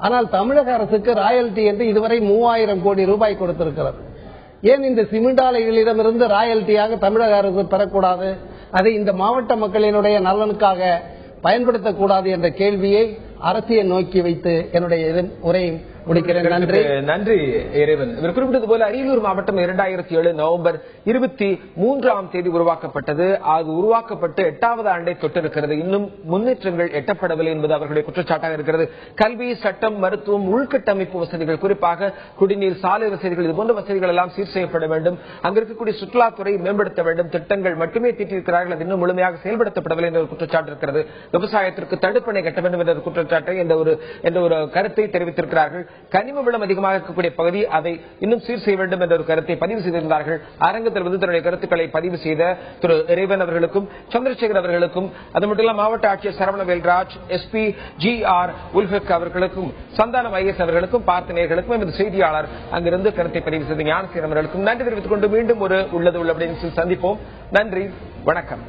[SPEAKER 4] ஆனால் தமிழக அரசுக்கு ராயல்டி என்று இதுவரை 3000 கோடி ரூபாய் கொடுத்திருக்கிறது. ஏன் இந்த சிமெண்ட் ஆலைகளிடமிருந்து ராயல்டியாக தமிழக அரசு பெறக்கூடாது? அதை இந்த மாவட்ட மக்களினுடைய நலனுக்காக பயன்படுத்தக்கூடாது என்ற கேள்வியை அரசியை நோக்கி வைத்து என்னுடைய உரையை முடிக்கிறேன்.
[SPEAKER 1] நன்றி இறைவன். இவர் குறிப்பிட்டது போல அரியலூர் மாவட்டம் 2007 நவம்பர் 23ஆம் தேதி உருவாக்கப்பட்டது. அது உருவாக்கப்பட்டு 8வது ஆண்டை தொட்டிருக்கிறது. இன்னும் முன்னேற்றங்கள் எட்டப்படவில்லை என்பது அவர்களுடைய குற்றச்சாட்டாக இருக்கிறது. கல்வி, சட்டம், மருத்துவம், உள்கட்டமைப்பு வசதிகள், குறிப்பாக குடிநீர், சாலை வசதிகள், இது போன்ற வசதிகள் எல்லாம் சீர் செய்யப்பட வேண்டும். அங்க இருக்கக்கூடிய சுற்றுலாத்துறை மேம்படுத்த வேண்டும். திட்டங்கள் மட்டுமே தீட்டிருக்கிறார்கள், அது இன்னும் முழுமையாக செயல்படுத்தப்படவில்லை என்ற ஒரு குற்றச்சாட்டு இருக்கிறது. விவசாயத்திற்கு தடுப்பணை கட்ட வேண்டும் என்ற குற்றச்சாட்டை என்ற ஒரு கருத்தை தெரிவித்திருக்கிறார்கள். கனிம வளம் அதிகமாக இருக்கக்கூடிய பகுதி, அதை இன்னும் சீர் செய்ய வேண்டும் என்ற ஒரு கருத்தை பதிவு செய்திருந்தார்கள். அரங்கத்தில் வந்து தன்னுடைய கருத்துக்களை பதிவு செய்த திரு இறைவன் அவர்களுக்கும் சந்திரசேகர் அவர்களுக்கும், அது மட்டும் இல்லாமல் மாவட்ட ஆட்சியர் சரவணவேல்ராஜ், எஸ்பி GR உல்ஹக் அவர்களுக்கும், சந்தானம் IS அவர்களுக்கும், பார்த்த நேயர்களுக்கும், எமது செய்தியாளர் அங்கிருந்து கருத்தை பதிவு செய்த ஞானசேகர் அவர்களுக்கும் நன்றி தெரிவித்துக் கொண்டு மீண்டும் ஒரு உள்ளது உள்ளபடி சந்திப்போம். நன்றி, வணக்கம்.